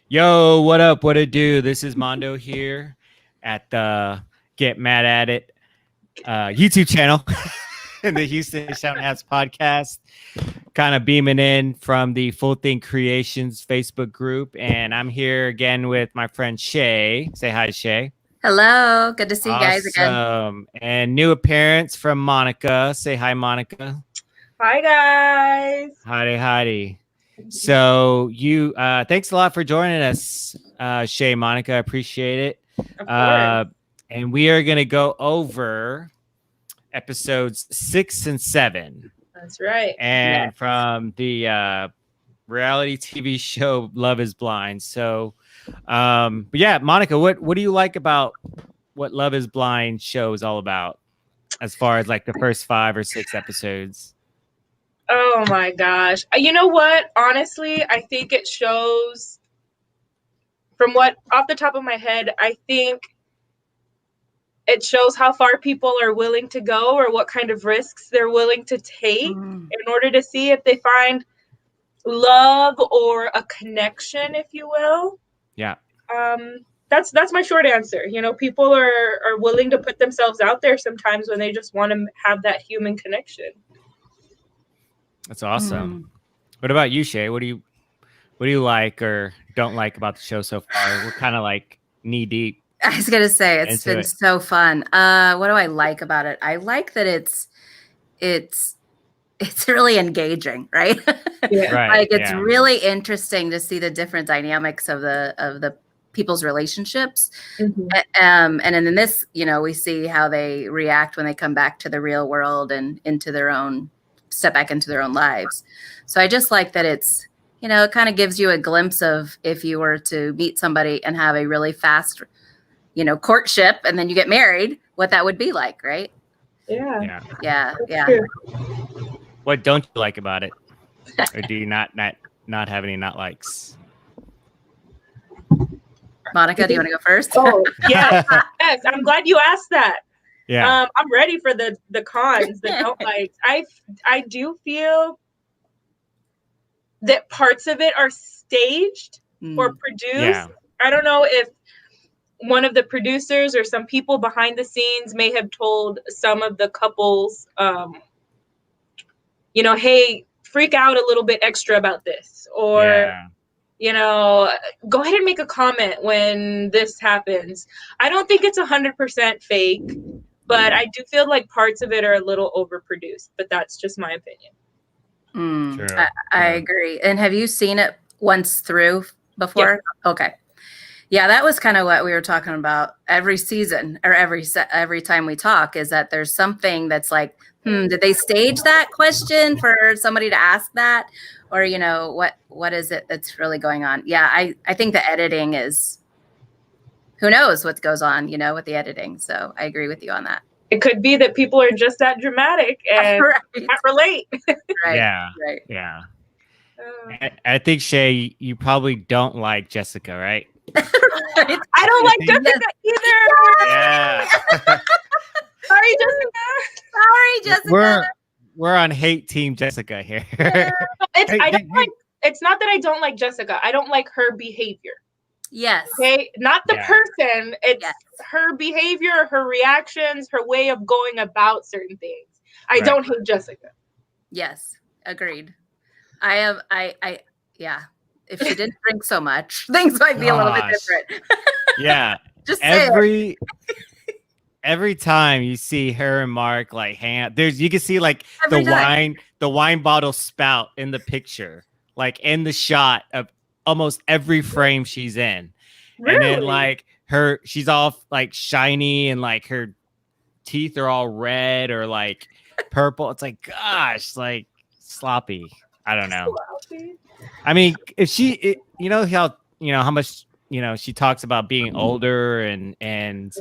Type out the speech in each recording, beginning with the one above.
Yo, what up? What it do? This is Mondo here at the Get Mad at It YouTube channel and the Houston Shoutouts podcast. Kind of beaming in from the Full Thing Creations Facebook group. And I'm here again with my friend Shay. Say hi, Shay. Hello. Good to see you guys again. Awesome. And new appearance from Monica. Say hi, Monica. Hi, guys. Howdy. So you thanks a lot for joining us, Shay, Monica. I appreciate it. Of course. And we are going to go over episodes 6 and 7. That's right. And from the reality TV show Love is Blind. So, but yeah, Monica, what do you like about what Love is Blind show is all about as far as like the first 5 or 6 episodes? Oh my gosh. You know what? Honestly, I think it shows from what off the top of my head, I think it shows how far people are willing to go or what kind of risks they're willing to take in order to see if they find love or a connection, if you will. Yeah. That's my short answer. You know, people are willing to put themselves out there sometimes when they just want to have that human connection. That's awesome. What about you, Shay? What do you like or don't like about the show so far? We're kind of like knee deep. I was gonna say it's been so fun. What do I like about it? I like that it's really engaging, right? Yeah. Right. Like it's really interesting to see the different dynamics of the people's relationships. And in this, you know, we see how they react when they come back to the real world and step back into their own lives. So I just like that it's, you know, it kind of gives you a glimpse of if you were to meet somebody and have a really fast, you know, courtship and then you get married, what that would be like, right? Yeah. What don't you like about it? Or do you not have any not likes? Monica, do you want to go first? Oh, yeah. Yes, I'm glad you asked that. Yeah. I'm ready for the cons, the don't likes. I do feel that parts of it are staged or produced. Yeah. I don't know if one of the producers or some people behind the scenes may have told some of the couples, you know, hey, freak out a little bit extra about this, or you know, go ahead and make a comment when this happens. I don't think it's 100% fake. But I do feel like parts of it are a little overproduced, but that's just my opinion. Sure. I agree. And have you seen it once through before? Yeah. Okay. Yeah, that was kind of what we were talking about every season or every time we talk is that there's something that's like, did they stage that question for somebody to ask that? Or, you know, what is it that's really going on? Yeah, I think the editing is, who knows what goes on, you know, with the editing. So I agree with you on that. It could be that people are just that dramatic and can't relate. Yeah. I think, Shay, you probably don't like Jessica, right? I don't like Jessica either. Yeah. Sorry, Jessica. We're on hate team Jessica here. It's not that I don't like Jessica. I don't like her behavior. Yes. Okay. Not the person. It's her behavior, her reactions, her way of going about certain things. I don't hate Jessica. Yes. Agreed. Yeah. If she didn't drink so much, things might be a little bit different. Yeah. Just every time you see her and Mark like hang out, you can see like every the wine bottle spout in the picture, like in the shot of almost every frame she's in. Really? And then like she's all like shiny and like her teeth are all red or like purple. It's like, gosh, like sloppy. I don't know. Sloppy. I mean, if you know how much, you know, she talks about being older and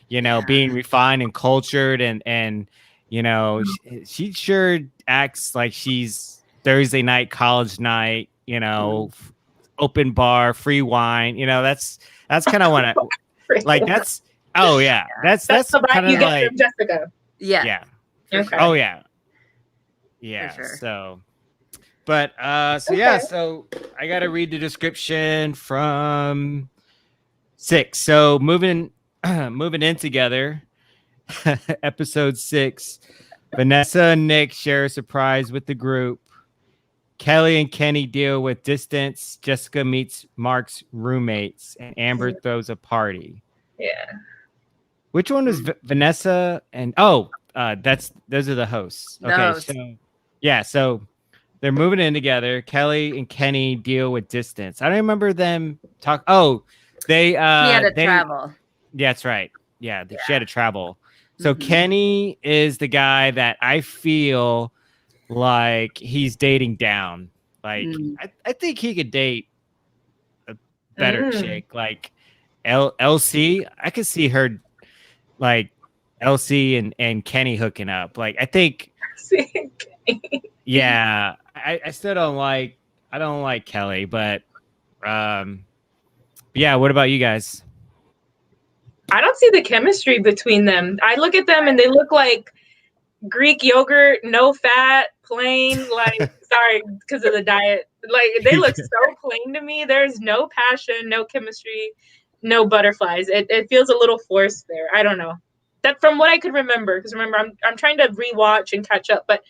you know, being refined and cultured and you know, she sure acts like she's Thursday night, college night, you know, open bar, free wine, you know, that's kind of what I like. That's that's kind of like from Jessica. Yeah. Okay. Oh yeah. For sure. So, But so Okay. yeah, so I gotta read the description from 6. So moving moving in together, episode 6. Vanessa and Nick share a surprise with the group. Kelly and Kenny deal with distance. Jessica meets Mark's roommates, and Amber throws a party. Yeah. Which one was Vanessa and those are the hosts. Okay, Those. so yeah, so they're moving in together. Kelly and Kenny deal with distance. I don't remember them talk. Oh, they He had to they travel. yeah, that's right. Yeah, she had to travel. So Mhm. Kenny is the guy that I feel like he's dating down. Like I think he could date a better chick, like LC. I could see her like LC and Kenny hooking up. Like I think, yeah. I still don't like. I don't like Kelly, but yeah. What about you guys? I don't see the chemistry between them. I look at them and they look like Greek yogurt, no fat, plain. Like, sorry, because of the diet. Like, they look so plain to me. There's no passion, no chemistry, no butterflies. It feels a little forced there. I don't know. That from what I could remember, because remember, I'm trying to rewatch and catch up. But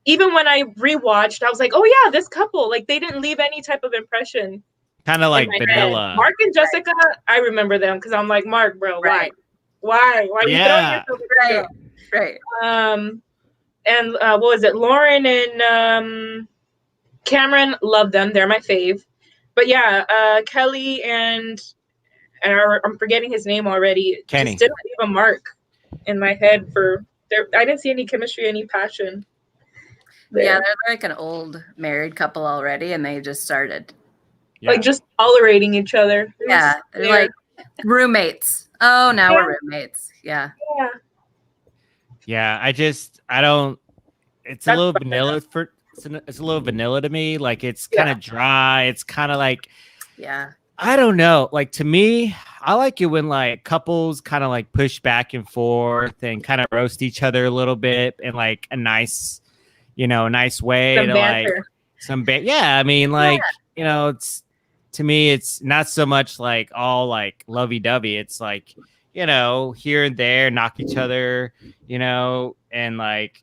even when I rewatched, I was like, oh yeah, this couple. Like, they didn't leave any type of impression. Kind of like vanilla. Mark and Jessica, I remember them because I'm like, Mark, bro, Right. why are you throwing yourself at the girl? Right. And what was it? Lauren and Cameron, love them. They're my fave. But yeah, Kelly and I'm forgetting his name already. Kenny. Just didn't leave a mark in my head for there. I didn't see any chemistry, any passion. There. Yeah, they're like an old married couple already, and they just started. Yeah. Like just tolerating each other. Yeah, they're like roommates. Oh, now we're roommates. Yeah. Yeah. Yeah, I don't. It's a little vanilla for. It's a little vanilla to me. Like it's kind of dry. It's kind of like. Yeah. I don't know. Like to me, I like it when like couples kind of like push back and forth and kind of roast each other a little bit in like a nice, nice way Some to banter. like yeah. I mean, like it's to me, it's not so much like all like lovey dovey. It's like here and there, knock each other, and like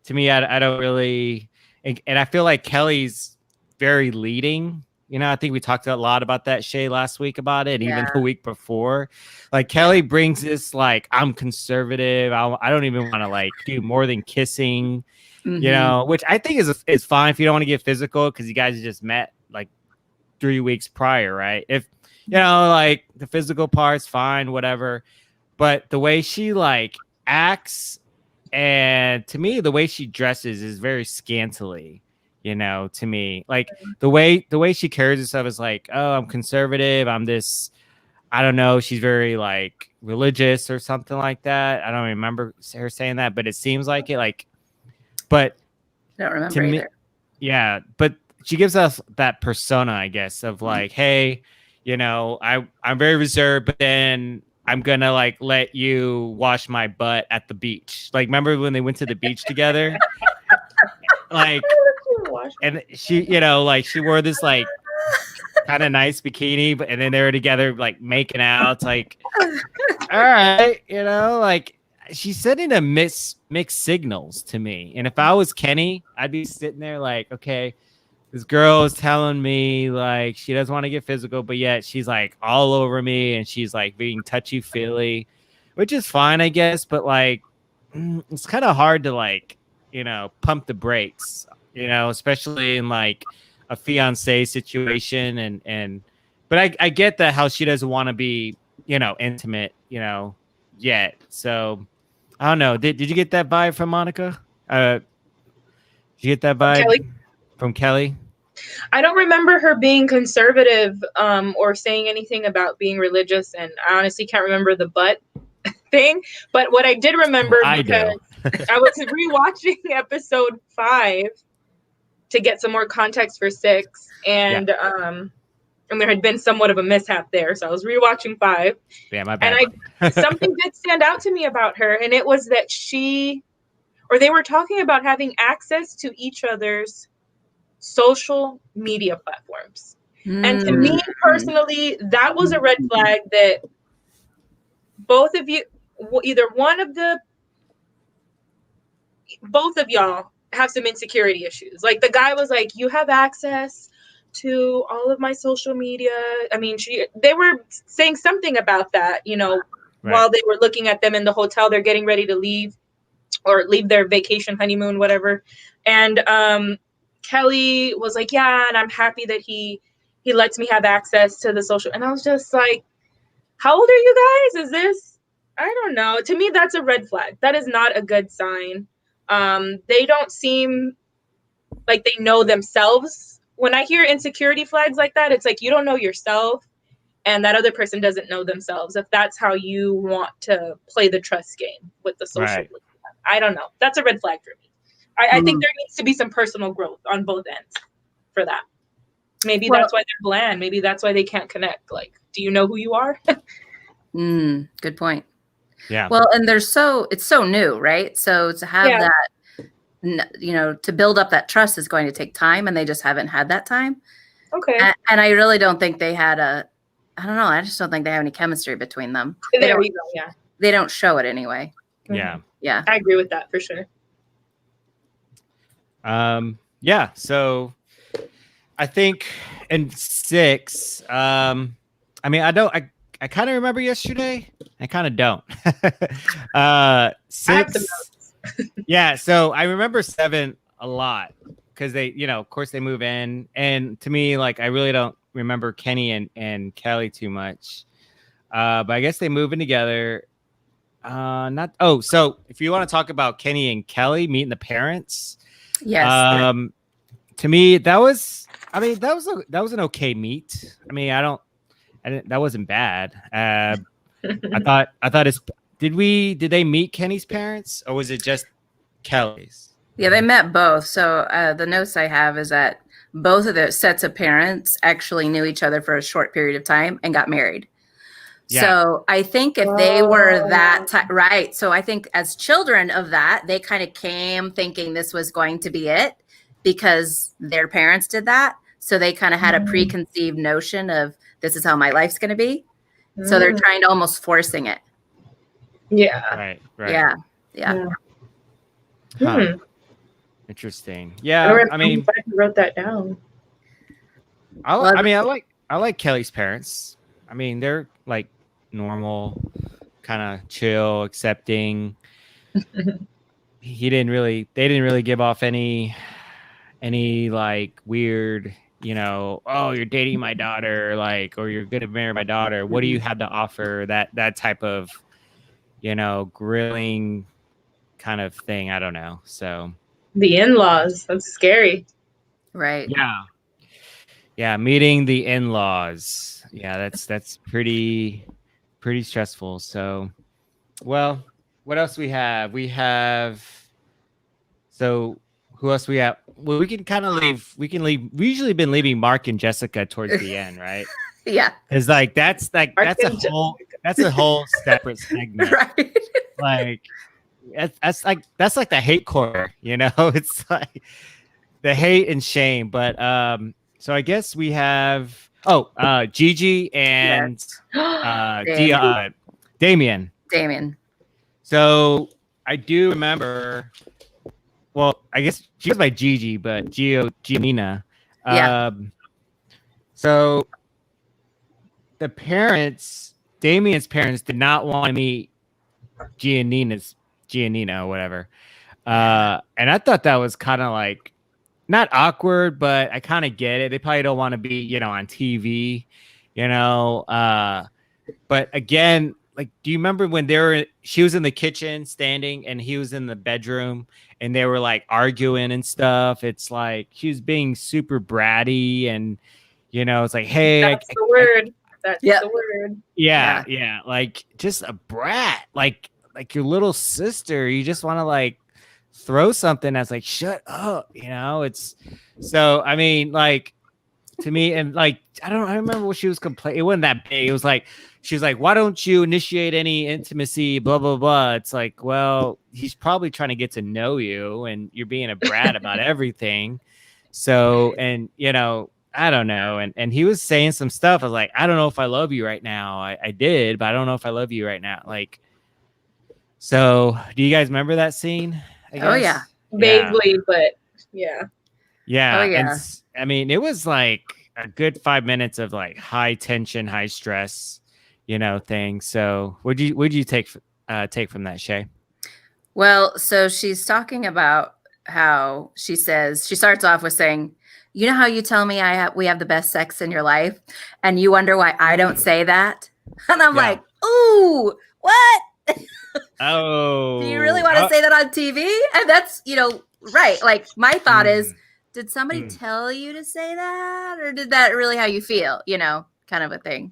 to me, I don't really, and I feel like Kelly's very leading. I think we talked a lot about that, Shay, last week about it, even the week before. Like Kelly brings this like I'm conservative. I don't even want to like do more than kissing, which I think is fine if you don't want to get physical because you guys just met like 3 weeks prior, right? If like the physical part's fine, whatever. But the way she like acts and to me, the way she dresses is very scantily. To me, like the way she carries herself is like, oh, I'm conservative. I'm this, I don't know. She's very like religious or something like that. I don't remember her saying that, but it seems like it. Like, but I don't remember to me, either. yeah. But she gives us that persona, I guess, of like, hey, I'm very reserved, but then I'm gonna like let you wash my butt at the beach. Like, remember when they went to the beach together? Like. And she, like she wore this like kind of nice bikini, and then they were together like making out. It's like, all right, like she's sending a mixed signals to me. And if I was Kenny, I'd be sitting there like, okay, this girl is telling me like she doesn't want to get physical, but yet she's like all over me and she's like being touchy feely, which is fine, I guess. But like, it's kind of hard to like, pump the brakes. Especially in like a fiance situation but I get that how she doesn't want to be, intimate, yet. So I don't know. Did you get that vibe from Monica? Did you get that vibe from Kelly? I don't remember her being conservative or saying anything about being religious, and I honestly can't remember the butt thing. But what I did remember because I was rewatching episode 5 to get some more context for 6, and there had been somewhat of a mishap there, so I was rewatching 5. Yeah, my bad. And something did stand out to me about her, and it was that she or they were talking about having access to each other's social media platforms. And to me personally, that was a red flag that both of you, either one of the, both of y'all have some insecurity issues. Like the guy was like, you have access to all of my social media. I mean, they were saying something about that, you know, while they were looking at them in the hotel, they're getting ready to leave or leave their vacation, honeymoon, whatever. And Kelly was like, yeah, and I'm happy that he lets me have access to the social. And I was just like, how old are you guys? Is this, I don't know. To me, that's a red flag. That is not a good sign. They don't seem like they know themselves. When I hear insecurity flags like that, it's like you don't know yourself and that other person doesn't know themselves. If that's how you want to play the trust game with the social media. I don't know. That's a red flag for me. I think there needs to be some personal growth on both ends for that. Maybe that's why they're bland. Maybe that's why they can't connect. Like, do you know who you are? Good point. Yeah. Well, and it's so new, right? So to have that, you know, to build up that trust is going to take time, and they just haven't had that time. Okay. And I really don't think they had I don't know. I just don't think they have any chemistry between them. There you go. Yeah. They don't show it anyway. Yeah. Yeah. I agree with that for sure. Yeah. So I think in 6, I mean, I kind of remember yesterday. I kind of don't. 6. Yeah. So I remember 7 a lot because they, you know, of course they move in. And to me, like, I really don't remember Kenny and Kelly too much. But I guess they move in together. So if you want to talk about Kenny and Kelly meeting the parents. Yes. To me, that was an okay meet. I mean, that wasn't bad. I thought did they meet Kenny's parents or was it just Kelly's? Yeah, they met both. So the notes I have is that both of the sets of parents actually knew each other for a short period of time and got married. Yeah. So I think if they were that right. So I think as children of that, they kind of came thinking this was going to be it because their parents did that. So they kind of had a preconceived notion of this is how my life's going to be. So they're trying to almost forcing it. Yeah. Right. Yeah. Huh. Interesting. Yeah. I mean, I wrote that down. I like Kelly's parents. I mean, they're like normal, kind of chill, accepting. They didn't really give off any like weird, you know, oh, you're dating my daughter, like, or you're gonna marry my daughter. What do you have to offer? That type of, you know, grilling kind of thing. I don't know. So the in-laws, that's scary. Right. Yeah, meeting the in-laws. Yeah, that's pretty stressful. So, well, what else we have? So who else we have? Well, we can leave. We usually been leaving Mark and Jessica towards the end, right? Yeah. It's like that's a whole separate segment. Right. Like that's like the hate corner, you know? It's like the hate and shame. But so I guess we have Gigi and Damien. So I do remember. Well, I guess she was by Gigi, but Giannina. Yeah. So the parents, Damien's parents, did not want to meet Giannina or whatever. And I thought that was kind of like not awkward, but I kind of get it. They probably don't want to be, you know, on TV, you know. But again, like, do you remember when she was in the kitchen standing and he was in the bedroom and they were like arguing and stuff? It's like she was being super bratty and, you know, it's like, hey, that's the word. That's the word. Yeah. Like just a brat, like your little sister. You just want to like throw something that's like, shut up, you know? It's so, I mean, like, to me, and like I remember what she was complaining. It wasn't that big. It was like she was like, "Why don't you initiate any intimacy?" Blah blah blah. It's like, well, he's probably trying to get to know you, and you're being a brat about everything. So, and I don't know. And he was saying some stuff. I was like, I don't know if I love you right now. I did, but I don't know if I love you right now. Like, so do you guys remember that scene? I guess. Oh yeah. Vaguely, but yeah. Yeah. Oh, yeah. And I mean, it was like a good 5 minutes of like high tension, high stress, thing. So would you take from that, Shay? Well, so she's talking about how she starts off with saying, you know how you tell me we have the best sex in your life, and you wonder why I don't say that? And I'm like, ooh, what? Oh, do you really want to say that on TV? And that's, right. Like my thought is, did somebody tell you to say that, or did that really how you feel? Kind of a thing.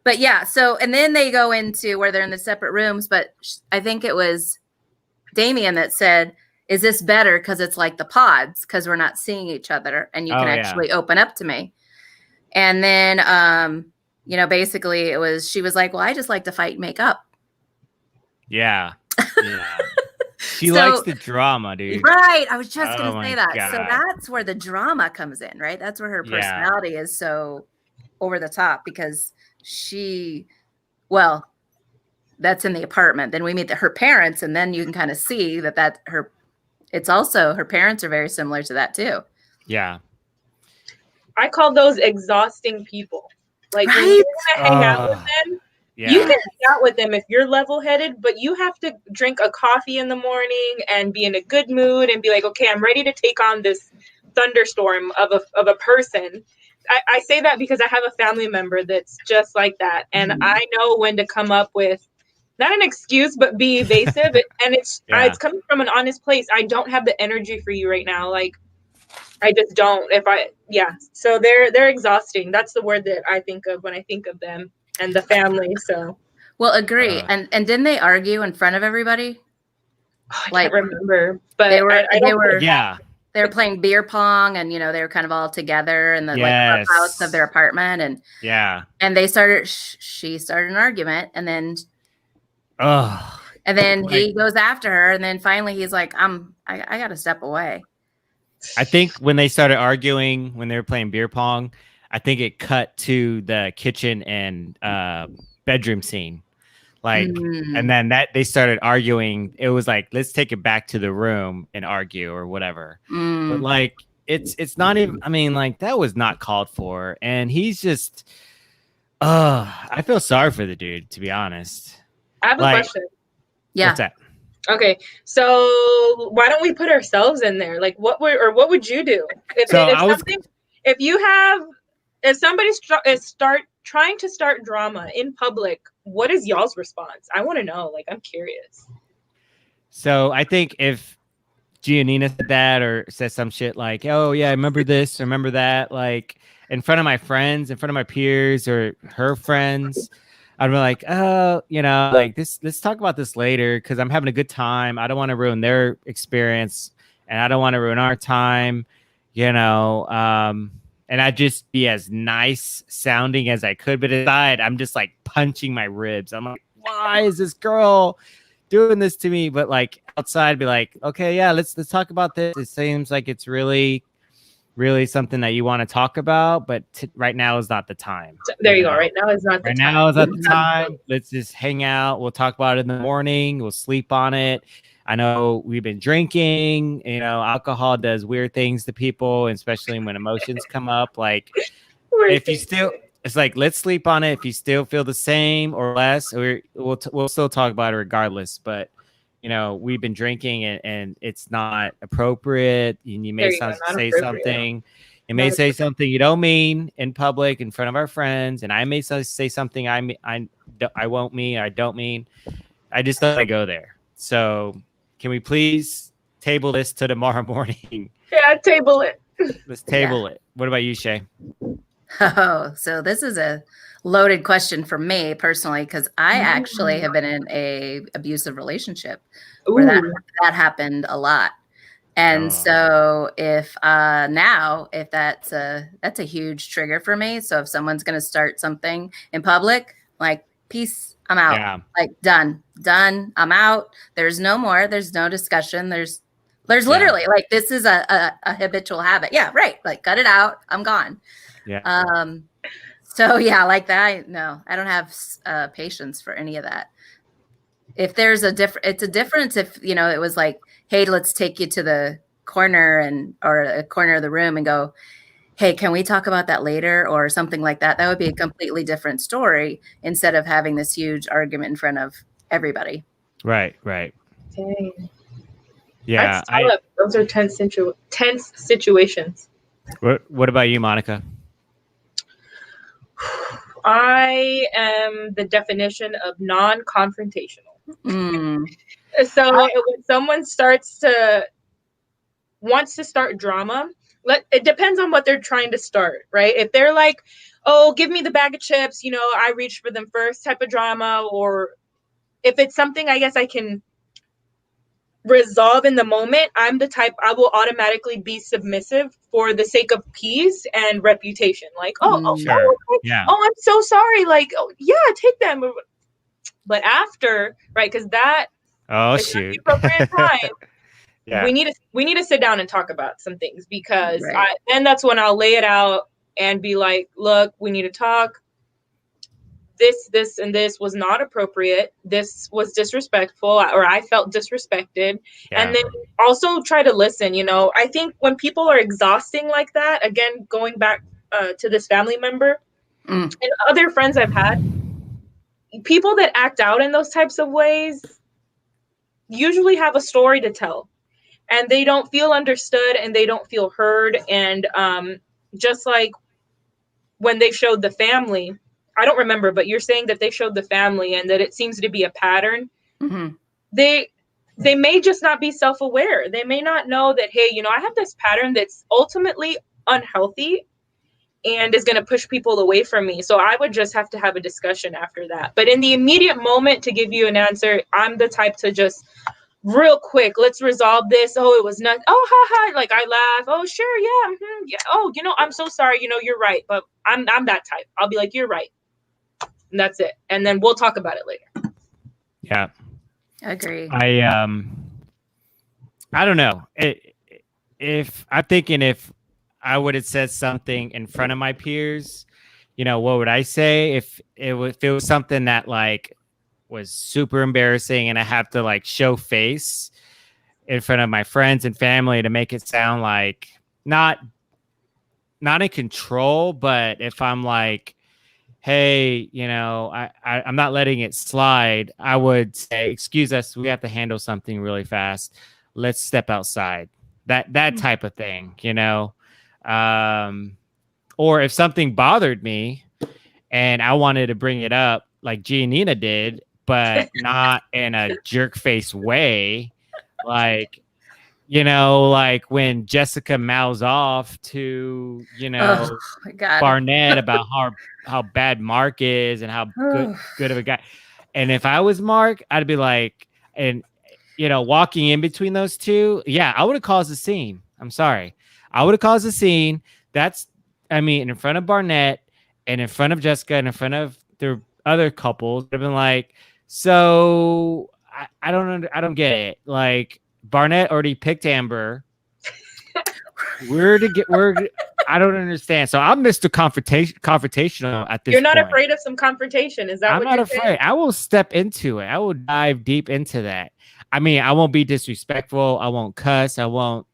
But yeah. So, and then they go into where they're in the separate rooms, but I think it was Damien that said, is this better because it's like the pods, because we're not seeing each other and you can actually open up to me? And then basically she was like, well, I just like to fight and make up. Yeah she likes the drama, dude. Right, I was just gonna say that. God. So that's where the drama comes in, right? That's where her personality is so over the top, because that's in the apartment. Then we meet her parents, and then you can kind of see it's also her parents are very similar to that too. Yeah. I call those exhausting people. Like, right? when you're gonna hang out with them, you can hang out with them if you're level-headed, but you have to drink a coffee in the morning and be in a good mood and be like, okay, I'm ready to take on this thunderstorm of a person. I say that because I have a family member that's just like that, and I know when to come up with not an excuse, but be evasive. And it's coming from an honest place. I don't have the energy for you right now. Like, I just don't. So they're exhausting. That's the word that I think of when I think of them and the family. So, well, agree. And didn't they argue in front of everybody? I can't remember, but they were playing beer pong, and they were kind of all together in the clubhouse of their apartment, and and she started an argument, and then he goes after her, and then finally he's like, I got to step away. I think when they started arguing, when they were playing beer pong, I think it cut to the kitchen and bedroom scene. Like, and then they started arguing. It was like, let's take it back to the room and argue or whatever. But like, it's not even, I mean, like, that was not called for. And he's just, I feel sorry for the dude, to be honest. I have a question. Yeah. What's that? Okay, so why don't we put ourselves in there? Like, what would you do if somebody's trying to start drama in public? What is y'all's response? I want to know. Like, I'm curious. So I think if Giannina said that, or said some shit like, "Oh yeah, I remember this, remember that," like in front of my friends, in front of my peers or her friends, I'd be like, oh, like this, let's talk about this later, because I'm having a good time. I don't want to ruin their experience, and I don't want to ruin our time, and I'd just be as nice sounding as I could. But inside, I'm just like punching my ribs. I'm like, why is this girl doing this to me? But like outside, I'd be like, okay, yeah, let's talk about this. It seems like it's really something that you want to talk about, but right now is not the time. There you go. Right now is not the time. Right now is not the time. Let's just hang out. We'll talk about it in the morning. We'll sleep on it. I know we've been drinking. Alcohol does weird things to people, especially when emotions come up. Like, it's like, let's sleep on it. If you still feel the same or less, we'll still talk about it regardless. But we've been drinking, and it's not appropriate. And you may say something. You may say something you don't mean in public in front of our friends, and I may say something I won't mean. I don't mean. I just don't want to go there. So can we please table this to tomorrow morning? Yeah, table it. Let's table it. What about you, Shay? Oh, so this is a loaded question for me personally, because I actually have been in a abusive relationship where that happened a lot. And Oh. so if now if that's a huge trigger for me. So if someone's going to start something in public, like, peace, I'm out. Yeah. Like, done, I'm out. There's no more. There's no discussion. There's literally like, this is a habitual habit. Yeah, right. Like, cut it out. I'm gone. Yeah. So yeah, like that. No, I don't have patience for any of that. If there's it's a difference if, it was like, hey, let's take you to the corner or a corner of the room and go, hey, can we talk about that later or something like that? That would be a completely different story instead of having this huge argument in front of everybody. Right. Dang. Yeah. Those are tense situations. What about you, Monica? I am the definition of non-confrontational. So when someone wants to start drama, it depends on what they're trying to start, right? If they're like, oh, give me the bag of chips, I reach for them first type of drama, or if it's something I guess I can resolve in the moment, I'm the type, I will automatically be submissive for the sake of peace and reputation. Like, sure. I'm so sorry. Like, oh, yeah, take them. But after, right, because that is not the appropriate time. Yeah. We need to sit down and talk about some things, because then that's when I'll lay it out and be like, look, we need to talk. This, and this was not appropriate. This was disrespectful, or I felt disrespected. Yeah. And then also try to listen. I think when people are exhausting like that, again, going back to this family member and other friends I've had, people that act out in those types of ways usually have a story to tell, and they don't feel understood and they don't feel heard. And just like when they showed the family, I don't remember, but you're saying that they showed the family and that it seems to be a pattern. Mm-hmm. They may just not be self-aware. They may not know that, hey, I have this pattern that's ultimately unhealthy and is going to push people away from me. So I would just have to have a discussion after that. But in the immediate moment, to give you an answer, I'm the type to just real quick, let's resolve this. Oh, it was not. Oh, ha ha. Like, I laugh. Oh, sure. Yeah. Mm-hmm, yeah. Oh, I'm so sorry. You're right. But I'm that type. I'll be like, you're right. And that's it. And then we'll talk about it later. Yeah. Agree. I don't know. If I would have said something in front of my peers, what would I say? If it was something that like was super embarrassing and I have to like show face in front of my friends and family to make it sound like not in control, but if I'm like, hey, I'm not letting it slide, I would say, excuse us, we have to handle something really fast. Let's step outside. That type of thing, or if something bothered me and I wanted to bring it up like Giannina did, but not in a jerk face way, like, like when Jessica mouths off to, Barnett about how bad Mark is and how good of a guy. And if I was Mark, I'd be like, and, walking in between those two, yeah, I would have caused a scene. I'm sorry. I would have caused a scene. In front of Barnett and in front of Jessica and in front of the other couples, I've been like, so I don't get it. Like, Barnett already picked Amber. I don't understand. So I'm Mr. Confrontational at this point. You're not afraid of some confrontation. Is that I'm what not you're afraid. saying? I will step into it. I will dive deep into that. I won't be disrespectful. I won't cuss. I won't,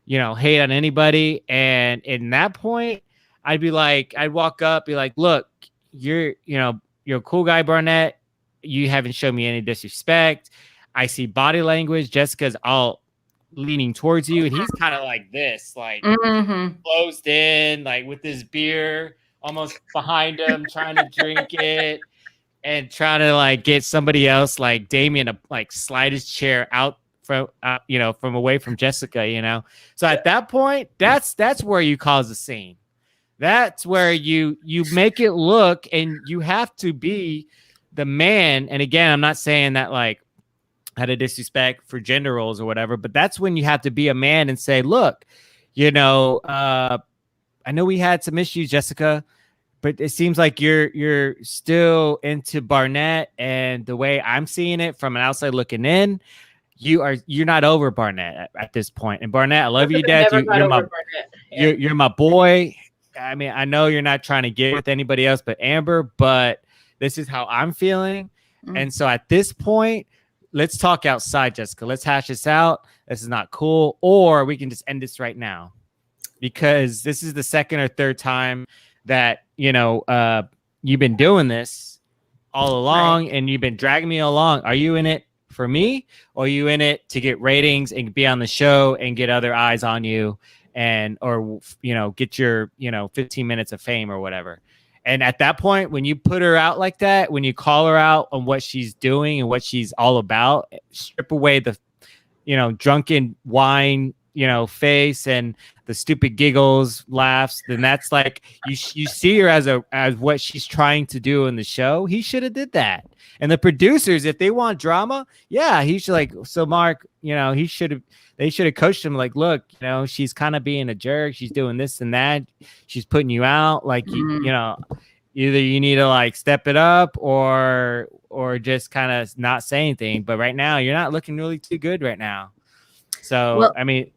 hate on anybody. And in that point, I'd walk up, be like, look, you're a cool guy, Barnett. You haven't shown me any disrespect. I see body language. Jessica's all leaning towards you, and he's kind of like this, like closed in, like with his beer almost behind him, trying to drink it and trying to like get somebody else like Damien to like slide his chair out from from away from Jessica, So at that point, that's where you cause a scene. That's where you make it look, and you have to be the man. And again, I'm not saying that like out of disrespect for gender roles or whatever. But that's when you have to be a man and say, look, you know, I know we had some issues, Jessica, but it seems like you're still into Barnett, and the way I'm seeing it from an outside looking in, you're not over Barnett at this point. And Barnett, I love you to death. Never got over Barnett. Yeah. You're my boy. I mean, I know you're not trying to get with anybody else but Amber, but this is how I'm feeling. And so at this point, let's talk outside, Jessica. Let's hash this out. This is not cool. Or we can just end this right now, because this is the second or third time that, you know, you've been doing this all along, and you've been dragging me along. Are you in it for me, or are you in it to get ratings and be on the show and get other eyes on you, and, or, you know, get your, you know, 15 minutes of fame or whatever? And at that point, when you put her out like that, when you call her out on what she's doing and what she's all about, strip away the, you know, drunken wine, you know, face and the stupid giggles, laughs, then that's like, you see her as what she's trying to do in the show. He should have did that. And the producers, if they want drama, yeah, he should, like, so Mark, you know, they should have coached him, like, look, you know, she's kind of being a jerk. She's doing this and that. She's putting you out. Like, you know, either you need to, like, step it up or just kind of not say anything. But right now, you're not looking really too good right now. So, well, I mean.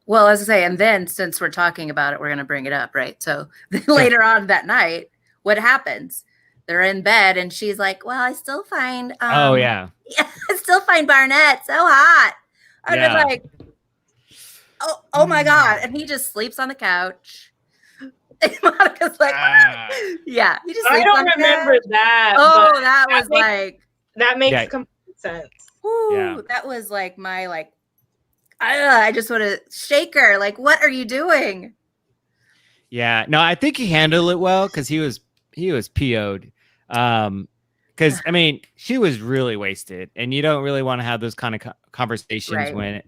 Well, as I say, and then since we're talking about it, we're going to bring it up, right? So later on that night, what happens? They're in bed and she's like, well, I still find, I still find Barnett so hot. I was like, oh my God. And he just sleeps on the couch. And Monica's like, yeah, he just sleeps on the couch. I don't remember that. Oh, that was that makes complete sense. Ooh, that was like my, like, I just want to shake her. Like, what are you doing? Yeah, no, I think he handled it well, because he was PO'd. Because, I mean, she was really wasted, and you don't really want to have those kind of conversations when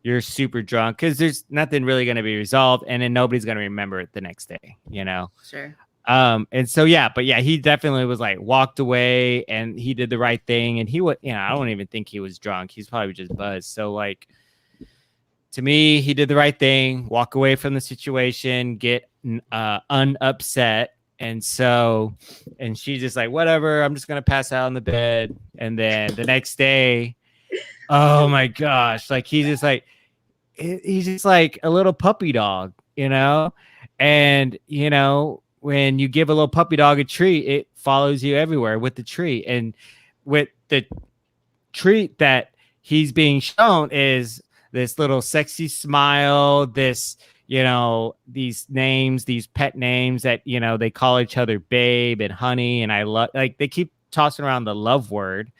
you're super drunk, because there's nothing really going to be resolved, and then nobody's going to remember it the next day, you know? Sure. And so, he definitely was, like, walked away, and he did the right thing, and he was, you know, I don't even think he was drunk. He's probably just buzzed. So, like, to me, he did the right thing, walk away from the situation, get unupset. And so, and she's just like, whatever, I'm just going to pass out in the bed. And then the next day, oh my gosh, like, he's just like a little puppy dog, you know? And, you know, when you give a little puppy dog a treat, it follows you everywhere with the treat. And with the treat that he's being shown is this little sexy smile, this, you know, these names, these pet names that, you know, they call each other babe and honey. And I love, like, they keep tossing around the love word,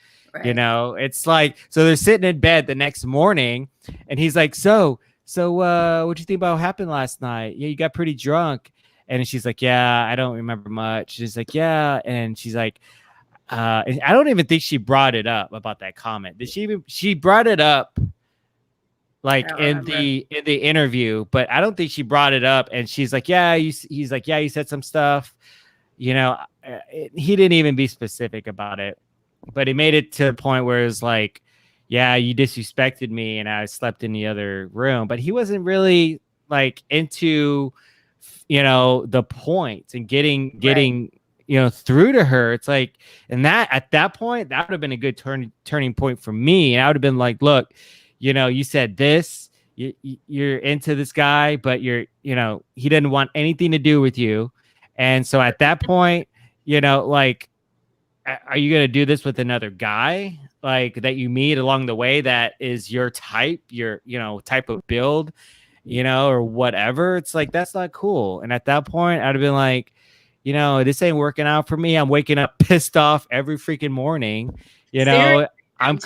you know, it's like, so they're sitting in bed the next morning and he's like, so what'd you think about what happened last night? Yeah, you got pretty drunk. And she's like, yeah, I don't remember much. She's like, yeah. And she's like, I don't even think she brought it up about that comment. She brought it up, like, in the interview, but I don't think she brought it up. And she's like, yeah, he's like, yeah, you said some stuff, you know, he didn't even be specific about it, but he made it to the point where it's like, yeah, you disrespected me and I slept in the other room, but he wasn't really, like, into, you know, the points and getting, you know, through to her. It's like, and that at that point, that would have been a good turning point for me. And I would have been like, look, you know, you said this, you're into this guy, but you know, he didn't want anything to do with you. And so at that point, you know, like, are you going to do this with another guy, like, that you meet along the way that is your type, your, you know, type of build, you know, or whatever? It's like, that's not cool. And at that point, I'd have been like, you know, this ain't working out for me. I'm waking up pissed off every freaking morning. You know, I'm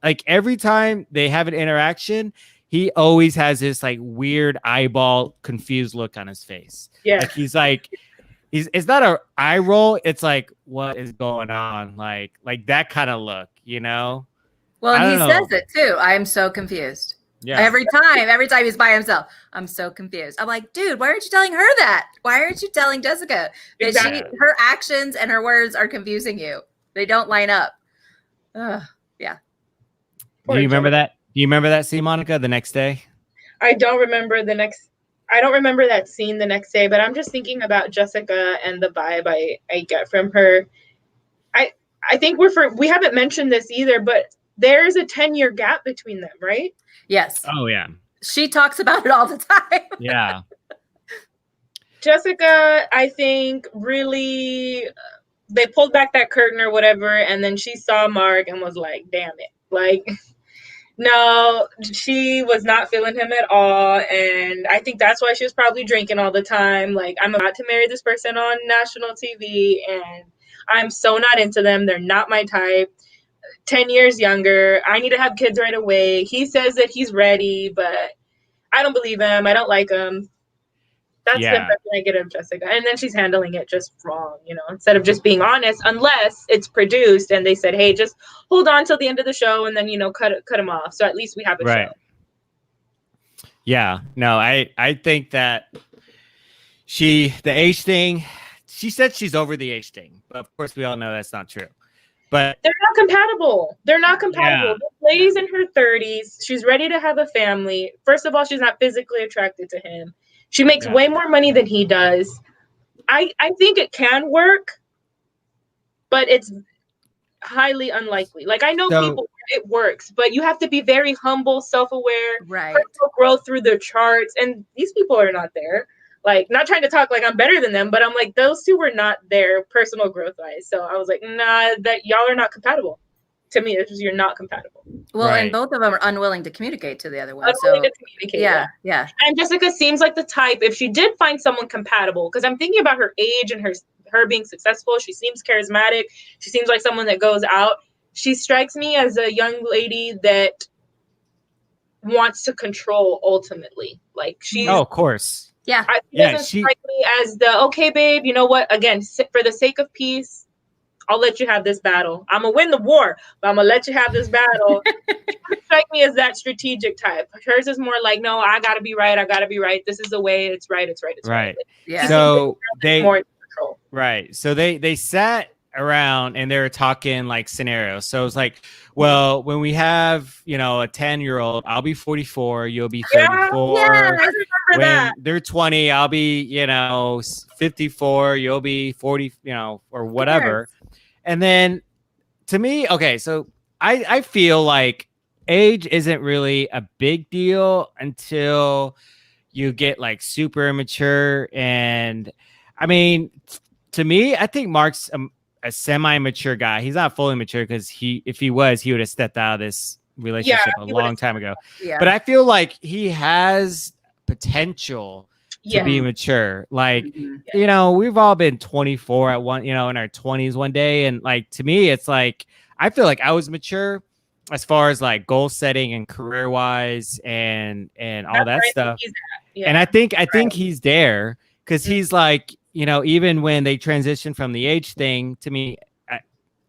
like, every time they have an interaction, he always has this, like, weird eyeball confused look on his face. Yeah. Like, he's like, it's not an eye roll. It's like, what is going on? Like that kind of look, you know? Well, and he says it too. I'm so confused. Yeah. Every time he's by himself, I'm so confused. I'm like, dude, why aren't you telling her that? Why aren't you telling Jessica that her actions and her words are confusing you? They don't line up. Yeah. Do you remember that? Do you remember that scene, Monica, the next day? I don't remember that scene the next day, but I'm just thinking about Jessica and the vibe I get from her. I think we haven't mentioned this either, but there's a 10-year gap between them, right? Yes. Oh yeah. She talks about it all the time. Yeah. Jessica, I think, really, they pulled back that curtain or whatever, and then she saw Mark and was like, damn it. Like, no, she was not feeling him at all. And I think that's why she was probably drinking all the time. Like, I'm about to marry this person on national TV, and I'm so not into them. They're not my type. 10 years younger. I need to have kids right away. He says that he's ready, but I don't believe him. I don't like him. That's the impression I get of Jessica. And then she's handling it just wrong, instead of just being honest, unless it's produced and they said, hey, just hold on till the end of the show and then, cut him off. So at least we have a show. Yeah. No, I think that the age thing, she said she's over the age thing, but of course we all know that's not true. But they're not compatible. Yeah. This lady's in her 30s. She's ready to have a family. First of all, she's not physically attracted to him. She makes way more money than he does. I think it can work, but it's highly unlikely. Like, I know people where it works, but you have to be very humble, self-aware, personal growth through the charts. And these people are not there. Like, not trying to talk like I'm better than them, but I'm like, those two were not there personal growth wise. So I was like, nah, that y'all are not compatible. To me, it's just, you're not compatible. Well, and both of them are unwilling to communicate to the other one. Unwilling to communicate. Yeah. And Jessica seems like the type, if she did find someone compatible, because I'm thinking about her age and her being successful. She seems charismatic. She seems like someone that goes out. She strikes me as a young lady that wants to control ultimately. Like, she's. Oh, of course. Yeah. She doesn't strike me as the, okay, babe, you know what? Again, for the sake of peace, I'll let you have this battle. I'm going to win the war, but I'm going to let you have this battle. She doesn't strike me as that strategic type. Hers is more like, no, I got to be right. I got to be right. This is the way. It's right. It's right. It's right. Yeah. So more control. Right. So they sat around and they were talking like scenarios. So it's like, well, when we have, a 10-year-old, I'll be 44, you'll be 34. Yeah, I remember when that. they're 20, I'll be, 54, you'll be 40, or whatever. And then to me, okay, so I feel like age isn't really a big deal until you get like super immature. And I mean, to me, I think Mark's a semi-mature guy. He's not fully mature because if he was, he would have stepped out of this relationship a long time ago. Yeah. But I feel like he has potential to be mature. Like, we've all been 24 at one, in our 20s one day. And like, to me, it's like, I feel like I was mature as far as like goal setting and career wise and all that stuff. And I think he's there because he's like, even when they transitioned from the age thing, to me,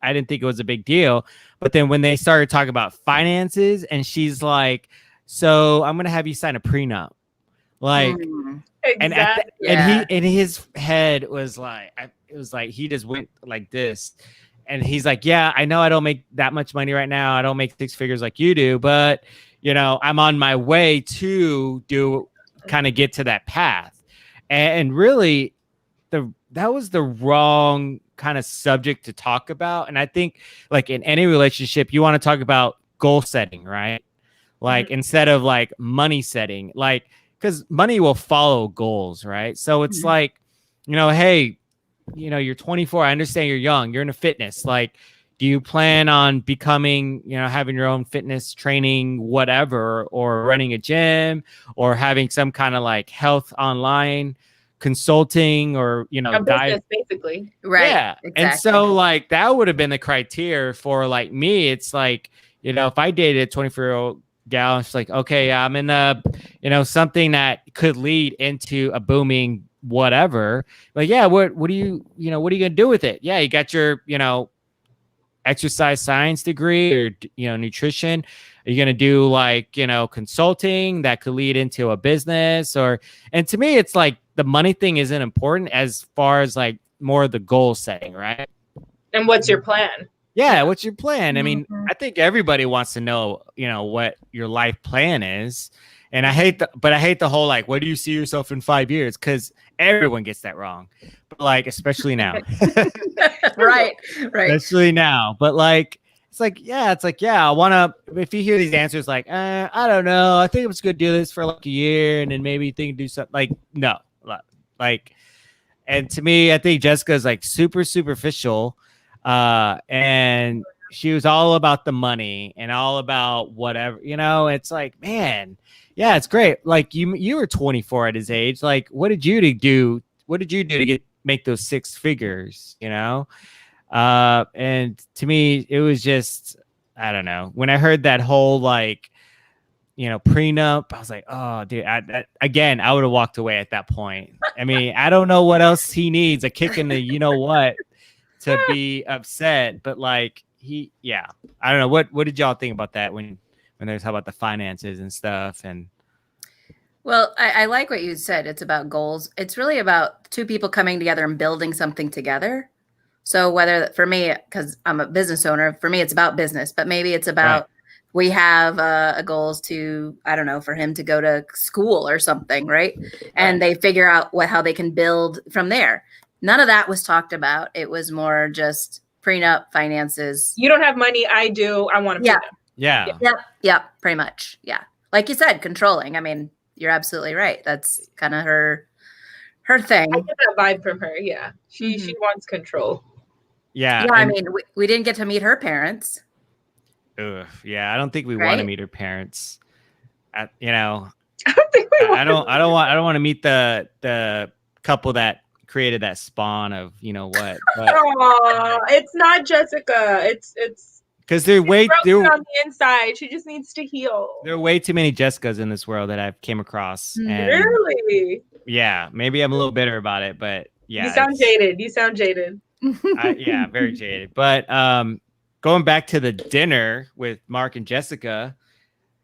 I didn't think it was a big deal. But then when they started talking about finances and she's like, so I'm going to have you sign a prenup. Like, exactly. And he in his head was like, it was like, he just went like this. And he's like, yeah, I know I don't make that much money right now. I don't make 6 figures like you do, but I'm on my way to kind of get to that path. And really, that was the wrong kind of subject to talk about. And I think like in any relationship, you want to talk about goal setting, right? Like instead of like money setting, like, because money will follow goals, right? So it's like, hey, you're 24. I understand you're young. You're into fitness. Like, do you plan on becoming, having your own fitness training, whatever, or running a gym or having some kind of like health online consulting or diet, basically, right? Yeah, exactly. And so like that would have been the criteria for like me. It's like if I dated a 24-year-old gal, it's like, okay, I'm in a something that could lead into a booming whatever. Like, yeah, what are you gonna do with it? Yeah, you got your exercise science degree or nutrition. Are you gonna do like consulting that could lead into a business? And to me, it's like the money thing isn't important as far as like more of the goal setting, right? And what's your plan? Yeah, what's your plan? I mean, Mhm. I think everybody wants to know, what your life plan is. And I hate the whole like, what do you see yourself in 5 years? Because everyone gets that wrong. But like, especially now. Right. Especially now. But like, it's like, yeah, I wanna if you hear these answers like, I don't know, I think I'm just gonna do this for like a year and then maybe think do something like no. Like, and to me, I think Jessica's like super superficial, and she was all about the money and all about whatever. It's like, man, yeah, it's great. Like you were 24 at his age. Like, what did you do? What did you do to make those six figures? And to me, it was just, I don't know. When I heard that whole like, prenup, I was like, oh, dude, again, I would have walked away at that point. I mean, I don't know what else he needs, a kick in the, what, to be upset. But like, yeah, I don't know. What did y'all think about that when there's how about the finances and stuff? And Well, I like what you said. It's about goals. It's really about two people coming together and building something together. So whether for me, because I'm a business owner, for me it's about business, but maybe it's about we have a goals to, I don't know, for him to go to school or something, right? And they figure out how they can build from there. None of that was talked about. It was more just prenup, finances. You don't have money, I do. I want to prenup. Yeah. Yep, pretty much. Yeah. Like you said, controlling. I mean, you're absolutely right. That's kind of her thing. I get that vibe from her. Yeah. She wants control. Yeah. I mean, we didn't get to meet her parents. Yeah, I don't think we want to meet her parents. I don't think I don't want to meet the couple that created that spawn of what. But, it's not Jessica. It's because they're on the inside. She just needs to heal. There are way too many Jessicas in this world that I've came across. And really? Yeah, maybe I'm a little bitter about it, but yeah. You sound jaded. Yeah, very jaded. But going back to the dinner with Mark and Jessica,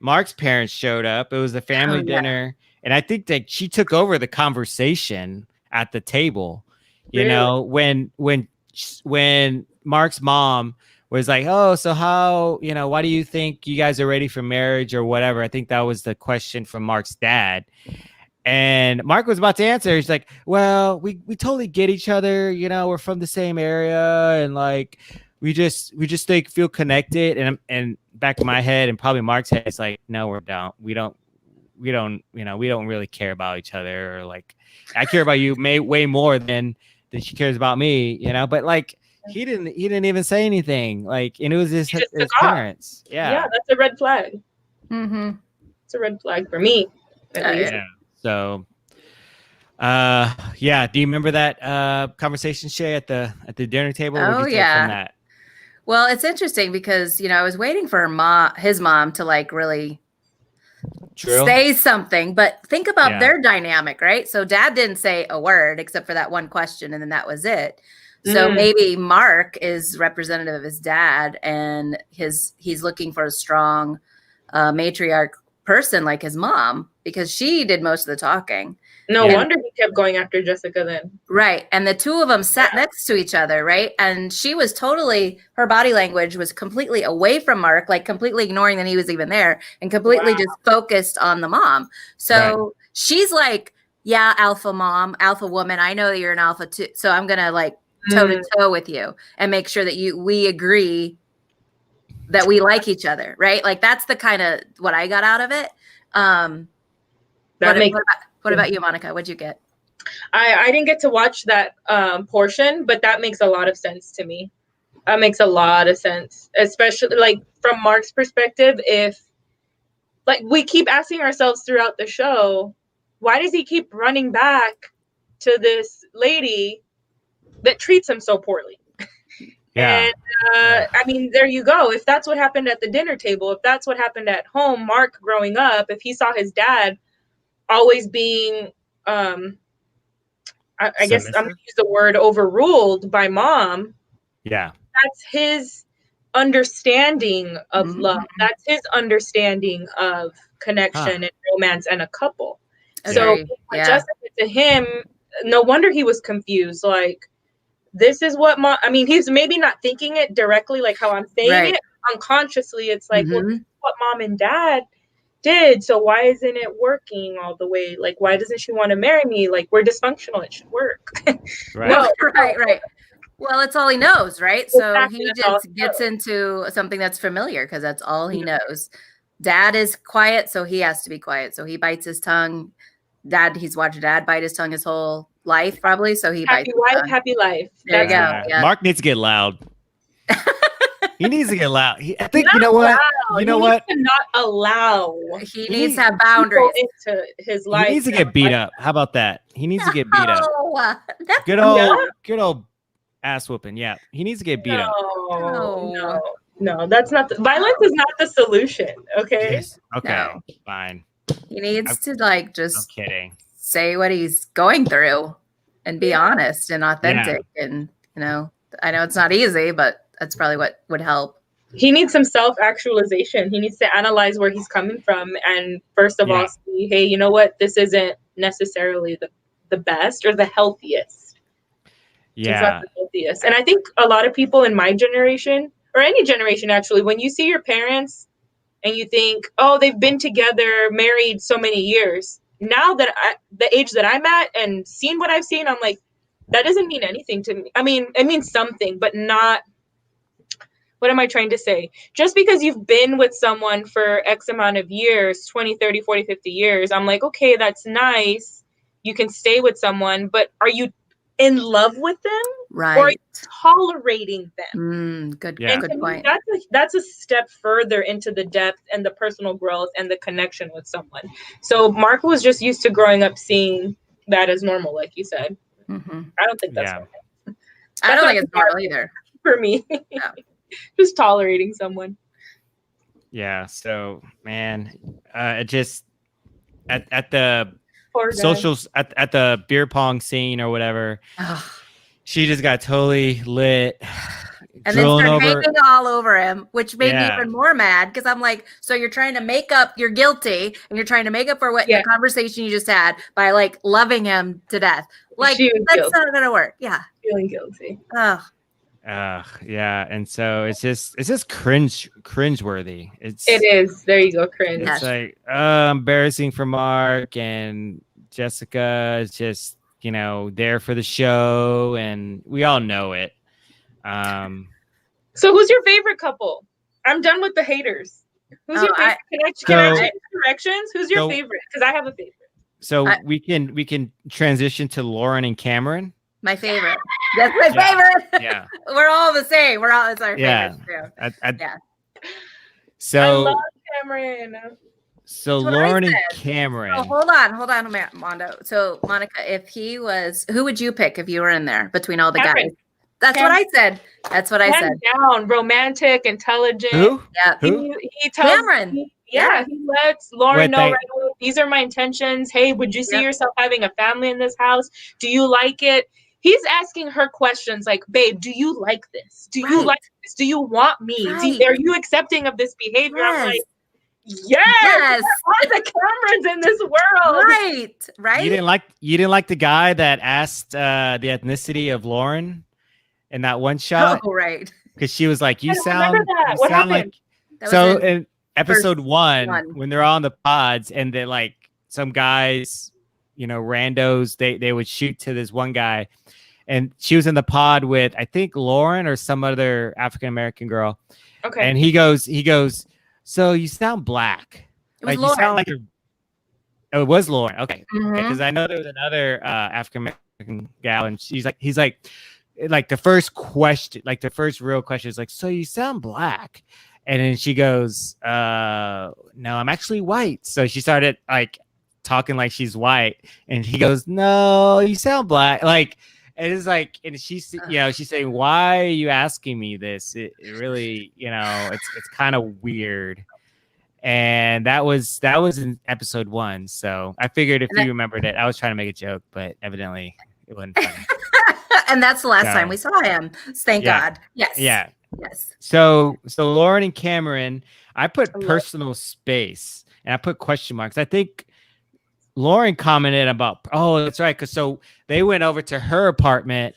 Mark's parents showed up. It was a family dinner, and I think that she took over the conversation at the table. When Mark's mom was like, oh, so how, why do you think you guys are ready for marriage or whatever? I think that was the question from Mark's dad. And Mark was about to answer. He's like, well, we totally get each other. We're from the same area. And like, we just like feel connected. And back in my head and probably Mark's head, it's like, no, we don't really care about each other. Or like, I care about you way more than she cares about me, but like, he didn't even say anything. Like, and it was his parents. Yeah, that's a red flag. Mm-hmm. It's a red flag for me, at least. Yeah. So, do you remember that conversation, Shay, at the dinner table? Oh, yeah. From that? Well, it's interesting because I was waiting for his mom to like really say something, but think about their dynamic, right? So dad didn't say a word except for that one question, and then that was it. So maybe Mark is representative of his dad, and he's looking for a strong matriarch person like his mom, because she did most of the talking. No wonder he kept going after Jessica then. Right. And the two of them sat next to each other, right? And she was her body language was completely away from Mark, like completely ignoring that he was even there, and completely just focused on the mom. So she's like, yeah, alpha mom, alpha woman, I know that you're an alpha too. So I'm going to like toe to toe with you and make sure that we agree that we like each other, right? Like that's the kind of what I got out of it. What about you, Monica? What'd you get? I didn't get to watch that portion, but that makes a lot of sense to me. That makes a lot of sense, especially like from Mark's perspective. If like we keep asking ourselves throughout the show, why does he keep running back to this lady that treats him so poorly? Yeah. And I mean, there you go. If that's what happened at the dinner table, if that's what happened at home, Mark growing up, if he saw his dad always being, I guess I'm going to use the word overruled by mom. Yeah. That's his understanding of love. That's his understanding of connection and romance and a couple. So Jessica, to him, no wonder he was confused. Like, this is what mom, I mean, he's maybe not thinking it directly like how I'm saying it. Unconsciously, it's like, well, this is what mom and dad did. So why isn't it working all the way? Like, why doesn't she want to marry me? Like, we're dysfunctional. It should work. Right. Right. Well, it's all he knows, right? So Exactly, he that's all just he gets knows. into something that's familiar because that's all he knows. Dad is quiet, so he has to be quiet. So he bites his tongue. He's watched dad bite his tongue his whole life, probably. So he bites Happy his wife, tongue. happy life. There you go. Yeah. Mark needs to get loud. He needs to get loud. I think Not you know what? allow. You know He what? needs to not allow He needs to have boundaries. into his He life. needs to get beat up. How about that? He needs to get beat up. Oh, that's Good old ass whooping. Yeah, he needs to get beat up. No, that's not. Violence is not the solution. Okay. Yes. Okay. Fine. He needs to like I'm just kidding. say what he's going through and be honest and authentic. And I know it's not easy, but that's probably what would help. He needs some self-actualization. He needs to analyze where he's coming from, and first of all, see, hey, you know what? This isn't necessarily the best or the healthiest. Yeah. It's not the healthiest. And I think a lot of people in my generation, or any generation actually, when you see your parents and you think, oh, they've been together, married so many years. Now that the age that I'm at and seen what I've seen, I'm like, that doesn't mean anything to me. I mean, it means something, but not, what am I trying to say? Just because you've been with someone for X amount of years, 20, 30, 40, 50 years, I'm like, okay, that's nice. You can stay with someone, but are you in love with them? Right. Or are you tolerating them? Good point. That's a step further into the depth and the personal growth and the connection with someone. So Mark was just used to growing up seeing that as normal, like you said. I don't think that's normal. I don't think it's normal either. For me. Just tolerating someone. Yeah. So, man, it just at the Poor socials at the beer pong scene or whatever, she just got totally lit. And then started hanging all over him, which made me even more mad because I'm like, so you're trying to make up, you're guilty, and you're trying to make up for what the conversation you just had by like loving him to death. Like, that's not gonna work. Yeah. Feeling guilty. Yeah, and so it's just cringeworthy. It is. There you go, cringe. It's like embarrassing for Mark, and Jessica is just there for the show, and we all know it. So who's your favorite couple? I'm done with the haters. Who's your favorite? Can I change directions? Who's your favorite? Because I have a favorite. So we can transition to Lauren and Cameron. My favorite. That's my favorite. Yeah. We're all the same. It's our favorite too. So I love Cameron. So Lauren and Cameron. Oh, hold on, Mondo. So Monica, who would you pick if you were in there between all the guys? That's what I said. That's what I said. Down, romantic, intelligent. Who? Yeah. He tells Cameron. He lets Lauren know right away, these are my intentions. Hey, would you see yourself having a family in this house? Do you like it? He's asking her questions like, babe, do you like this? Do you like this? Do you want me? Are you accepting of this behavior? Yes. I'm like, yes. All the cameras in this world. Right. You didn't like the guy that asked the ethnicity of Lauren in that one shot? Oh, right. Because she was like, you sound happened? Like. So in episode one, when they're all on the pods and they're like some guys, randos, they would shoot to this one guy. And she was in the pod with, I think, Lauren or some other African-American girl. Okay. And he goes, so you sound black. It was like Lauren. You sound like it was Lauren. Okay. Because I know there was another African-American gal, and he's like the first question, like the first real question is like, so you sound black. And then she goes, no, I'm actually white. So she started like talking like she's white. And he goes, no, you sound black. Like, it is like, and she's, she's saying, why are you asking me this? It really, it's kind of weird. And that was in episode 1. So I figured if you remembered it, I was trying to make a joke, but evidently it wasn't funny. And that's the last time we saw him. Thank God. Yes. Yeah. Yes. So Lauren and Cameron, I put personal space and I put question marks. I think Lauren commented about, oh, that's right. Cause so they went over to her apartment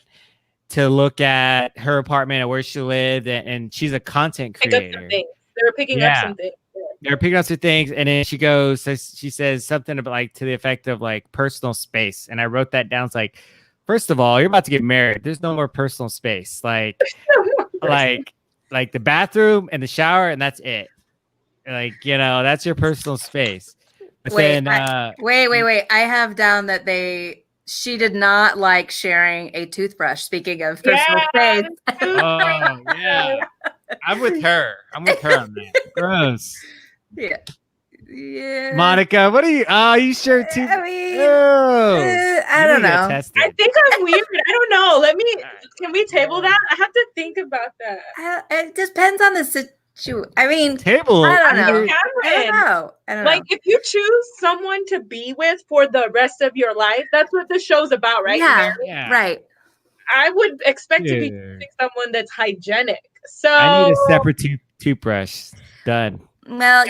to look at her apartment and where she lived, and she's a content Pick up creator. some things. They were picking up some things. They're picking up some things, and then she says something about like to the effect of like personal space, and I wrote that down. It's like, first of all, you're about to get married. There's no more personal space. Like the bathroom and the shower, and that's it. Like, that's your personal space. But Wait, then, wait. I have down that she did not like sharing a toothbrush. Speaking of personal space. Oh yeah, I'm with her on that. Gross. Yeah. Monica, what are you? Oh, you sure too? I mean, I don't know. I think I'm weird. I don't know. Can we table that? I have to think about that. It depends on the situation. I mean, table. I don't know. I don't know. Like, if you choose someone to be with for the rest of your life, that's what the show's about, right? Yeah. Right. I would expect to be choosing someone that's hygienic. So I need a separate toothbrush. Done. Well,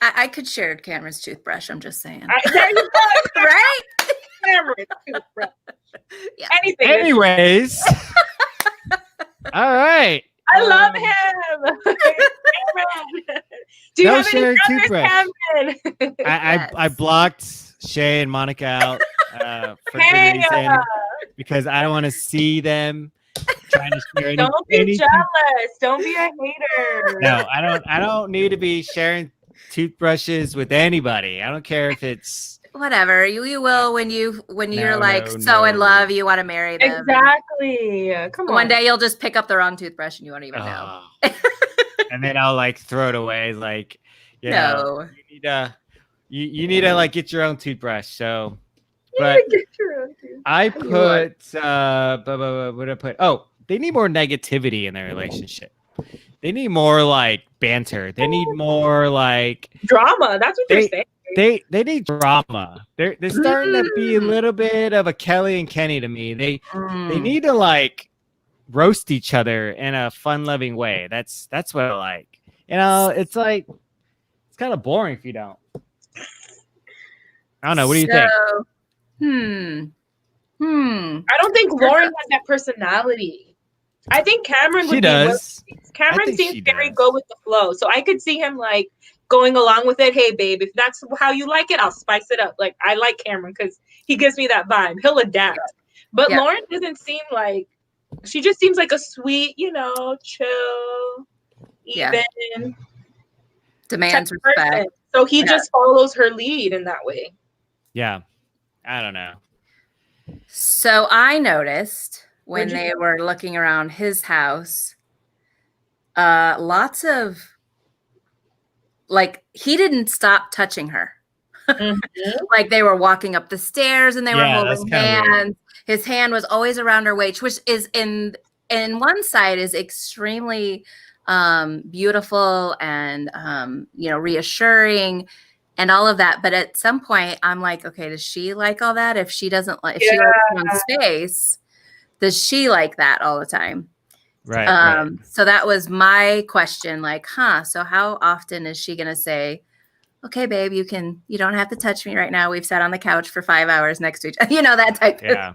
I could share Cameron's toothbrush. I'm just saying. There you go. Right? Cameron's toothbrush. Yeah. Anything. Anyways. All right. I love him. Do you have any brothers, Cameron? I blocked Shay and Monica out for good reason, because I don't want to see them trying to share anything. Don't be jealous. Don't be a hater. No, I don't need to be sharing toothbrushes with anybody. I don't care if it's whatever. You will when you're in love, you want to marry them. Exactly. Come on. One day you'll just pick up the wrong toothbrush and you won't even know. And then I'll like throw it away. Like, no. You need to like get your own toothbrush. So, but I put what did I put? Oh, they need more negativity in their relationship. They need more like banter. They need more like drama. That's what you're saying. They need drama. They're starting to be a little bit of a Kelly and Kenny to me. They need to like roast each other in a fun-loving way. That's what I like. It's like it's kind of boring if you don't. I don't know. What do you think? I don't think Lauren has that personality. I think Cameron would does. Cameron seems very go with the flow. So I could see him like going along with it. Hey, babe, if that's how you like it, I'll spice it up. Like, I like Cameron because he gives me that vibe. He'll adapt. But Lauren doesn't seem like, she just seems like a sweet, chill, even. Demands respect. Person. So he just follows her lead in that way. Yeah. I don't know. So I noticed when they were looking around his house, lots of, like, he didn't stop touching her. Like, they were walking up the stairs and they were holding hands. His hand was always around her waist, which is in one side is extremely beautiful and reassuring and all of that. But at some point, I'm like, okay, does she like all that? If she doesn't like, if she likes her own space, does she like that all the time? Right. So that was my question. Like, so how often is she gonna say, okay, babe, you don't have to touch me right now. We've sat on the couch for 5 hours next to each other. That type of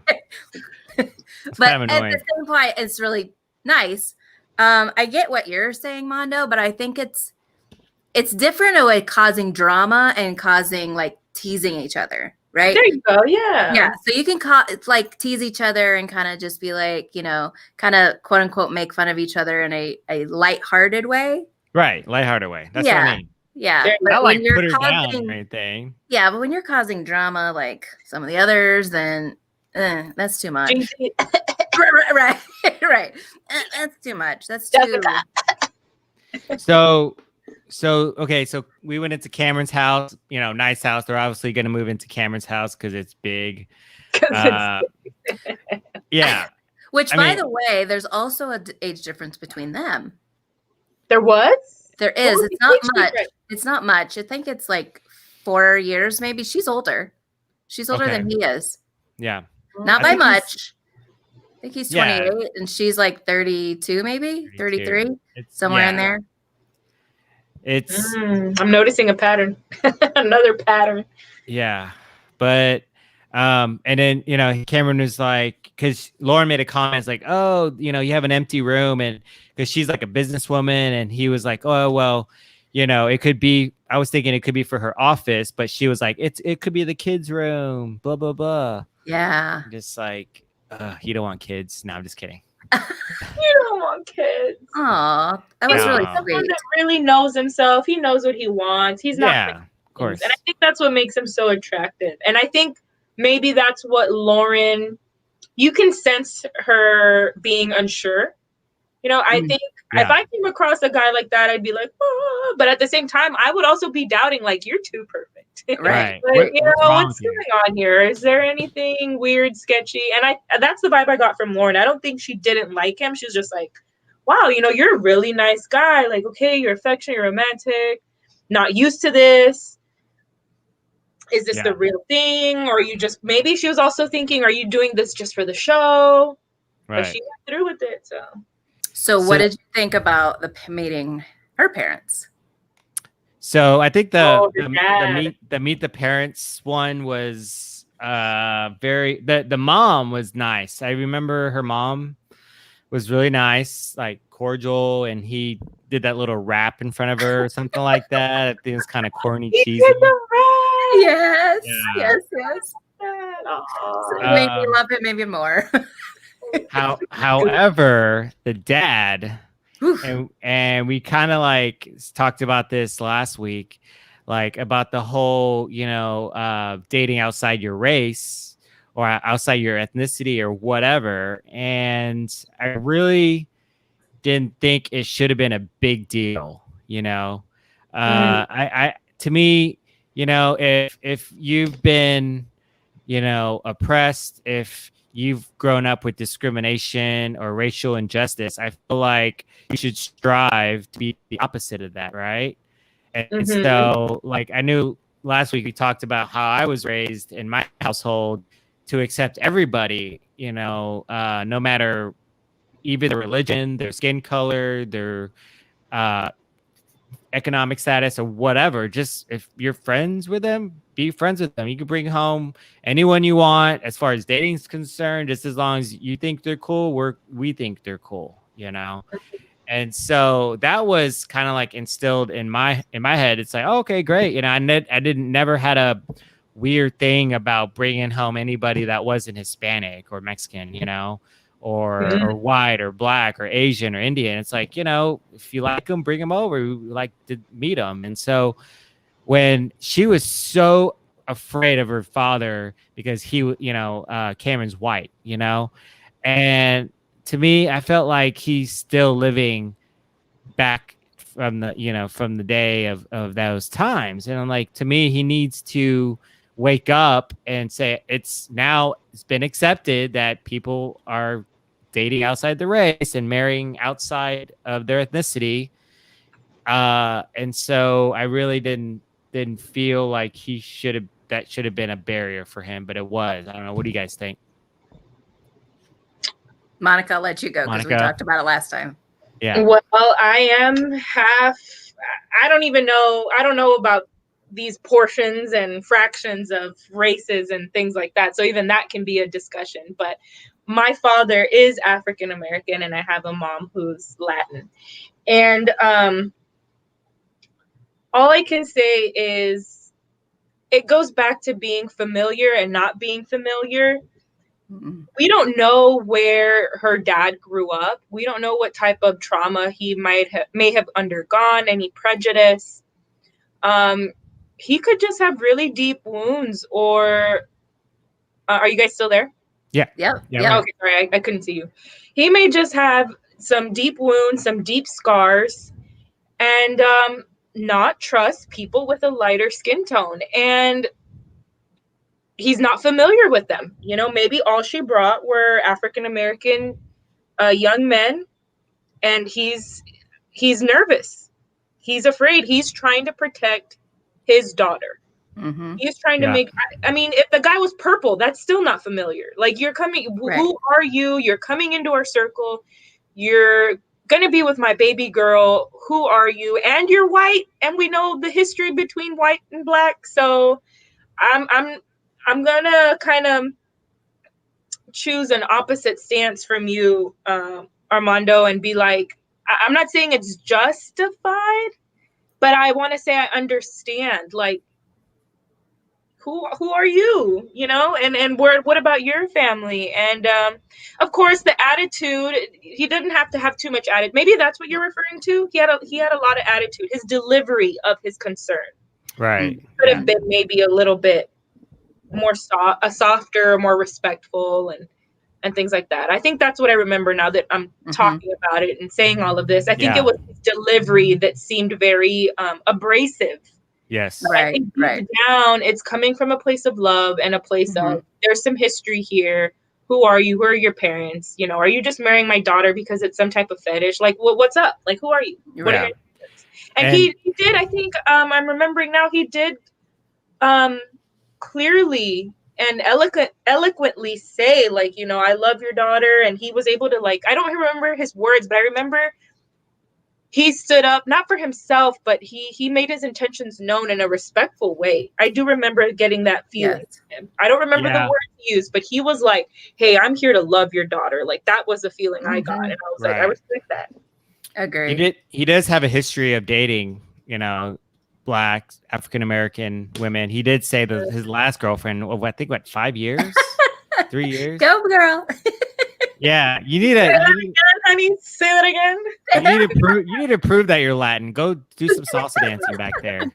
thing. But at the same point, it's really nice. I get what you're saying, Mondo, but I think it's different in a way, causing drama and causing like teasing each other, right? There you go. Yeah. Yeah. So you can it's like tease each other and kind of just be like, kind of quote unquote make fun of each other in a lighthearted way. Right. Lighthearted way. That's what I mean. Yeah. Not like put her down or anything. Yeah, but when you're causing drama like some of the others, then that's too much. Right. That's too much. That's too. So okay, so we went into Cameron's house, nice house. They're obviously going to move into Cameron's house because it's big. Yeah. Which, by the way, there's also an age difference between them. There was? There is. It's not much. It's not much. I think it's like 4 years, maybe. She's older. She's older than he is. Yeah. Not by much. I think he's 28 and she's like 32, maybe 33, somewhere in there. I'm noticing a pattern. Another pattern. Yeah. But And then, Cameron was like, because Lauren made a comment, it's like, oh, you have an empty room, and because she's like a businesswoman, and he was like, oh, well, it could be. I was thinking it could be for her office, but she was like, it could be the kids' room, blah blah blah. Yeah. Just like, you don't want kids. No, I'm just kidding. You don't want kids. Oh, that was really Someone sweet. that really knows himself. He knows what he wants. He's not. Yeah, of course. And I think that's what makes him so attractive. And I think maybe that's what Lauren. You can sense her being unsure. I think if I came across a guy like that, I'd be like, oh, but at the same time, I would also be doubting, like, you're too perfect. Right. But, what's going on here? Is there anything weird, sketchy? And that's the vibe I got from Lauren. I don't think she didn't like him. She was just like, wow, you're a really nice guy. Like, okay, you're affectionate, you're romantic, not used to this. Is this the real thing? Or you just, maybe she was also thinking, are you doing this just for the show? Right. But she went through with it, So what did you think about meeting her parents? So I think the meet the parents one was very, the mom was nice. I remember her mom was really nice, like cordial, and he did that little rap in front of her or something like that. I think it was kind of corny, cheesy. Did the rap. Yes. So it made me love him maybe more. However, the dad, and we kind of like talked about this last week, like about the whole, dating outside your race or outside your ethnicity or whatever. And I really didn't think it should have been a big deal, I to me, if you've been, oppressed, if you've grown up with discrimination or racial injustice, I feel like you should strive to be the opposite of that, right? And so, like, I knew last week we talked about how I was raised in my household to accept everybody, no matter either their religion, their skin color, their economic status or whatever. Just if you're friends with them, be friends with them. You can bring home anyone you want as far as dating is concerned, just as long as you think they're cool, we think they're cool, And so that was kind of like instilled in my head. It's like, oh, okay, great. I never had a weird thing about bringing home anybody that wasn't Hispanic or Mexican, or white or black or Asian or Indian. It's like, if you like them, bring them over. We like to meet them. And so when she was so afraid of her father because he, Cameron's white, and to me, I felt like he's still living back from the day of those times. And I'm like, to me, he needs to wake up and say it's been accepted that people are dating outside the race and marrying outside of their ethnicity. And so I really didn't feel like that should have been a barrier for him, but it was. I don't know. What do you guys think? Monica, I'll let you go because we talked about it last time. Yeah. Well, I am half. I don't even know. I don't know about these portions and fractions of races and things like that. So even that can be a discussion. But my father is African American, and I have a mom who's Latin. And all I can say is it goes back to being familiar and not being familiar. We don't know where her dad grew up. We don't know what type of trauma he may have undergone, any prejudice. He could just have really deep wounds, or are you guys still there? Yeah. Okay, sorry, I couldn't see you. He may just have some deep wounds, some deep scars, and not trust people with a lighter skin tone. And he's not familiar with them. Maybe all she brought were African-American young men, and he's nervous. He's afraid. He's trying to protect his daughter. He's trying to make, I mean, if the guy was purple, that's still not familiar. Like, you're coming, right. Who are you? You're coming into our circle. You're going to be with my baby girl. Who are you? And you're white. And we know the history between white and black. So I'm I'm gonna kind of choose an opposite stance from you, Armando, and be like, I'm not saying it's justified, but I want to say I understand. Like, who are you? You know, and what about your family? And of course, the attitude. He didn't have to have too much attitude. Maybe that's what you're referring to. He had a lot of attitude. His delivery of his concern Right. could have been maybe a little bit more softer, more respectful, and things like that. I think that's what I remember now that I'm talking about it and saying all of this. I think it was his delivery that seemed very abrasive. Yes. I think deep down, it's coming from a place of love and a place of, there's some history here. Who are you? Who are your parents? You know, are you just marrying my daughter because it's some type of fetish? Like, what's up? Like, who are you? What are your parents? And he did, I think, I'm remembering now, he did clearly and eloquently say, like, you know, I love your daughter. And he was able to, like, I don't remember his words, but I remember he stood up, not for himself, but he made his intentions known in a respectful way. I do remember getting that feeling. Yes. I don't remember the words he used, but he was like, hey, I'm here to love your daughter. Like, that was the feeling I got. And I was like, I respect that. Agree. He does have a history of dating, you know, Black African-American women. He did say that his last girlfriend, I think, 5 years? 3 years? Go, girl. Yeah, you need to. Honey, say that again. You need to prove that you're Latin. Go do some salsa dancing back there.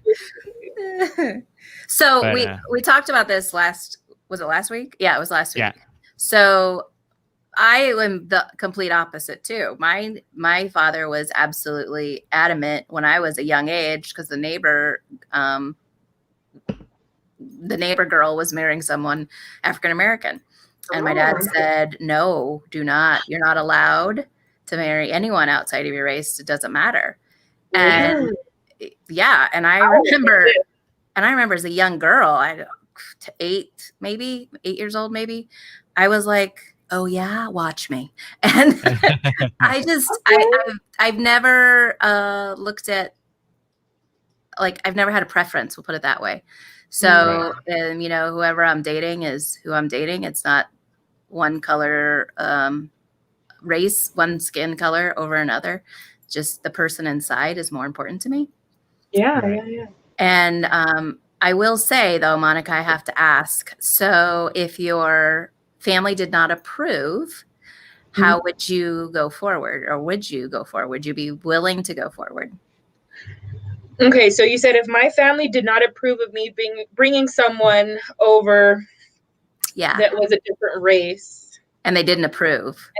So we talked about this was it last week? Yeah, it was last week. Yeah. So I am the complete opposite too. My father was absolutely adamant when I was a young age because the neighbor girl was marrying someone African American. And my dad said, no, do not. You're not allowed to marry anyone outside of your race. It doesn't matter. And and I remember as a young girl, 8 years old, maybe, I was like, oh yeah, watch me. And I've never looked at, like, I've never had a preference. We'll put it that way. So, and you know, whoever I'm dating is who I'm dating. It's not one color, race, one skin color over another. Just the person inside is more important to me. Yeah. And I will say, though, Monica, I have to ask. So if your family did not approve, how would you go forward? Or would you go forward? Would you be willing to go forward? Okay, so you said if my family did not approve of me bringing someone over that was a different race. And they didn't approve.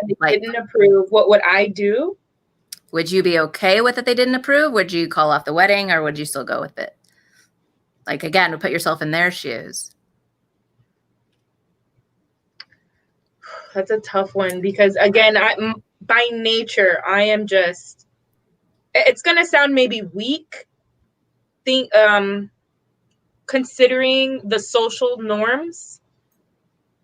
What would I do? Would you be okay with it they didn't approve? Would you call off the wedding or would you still go with it? Like, again, to put yourself in their shoes. That's a tough one because, again, by nature, I am just, it's going to sound maybe weak, considering the social norms.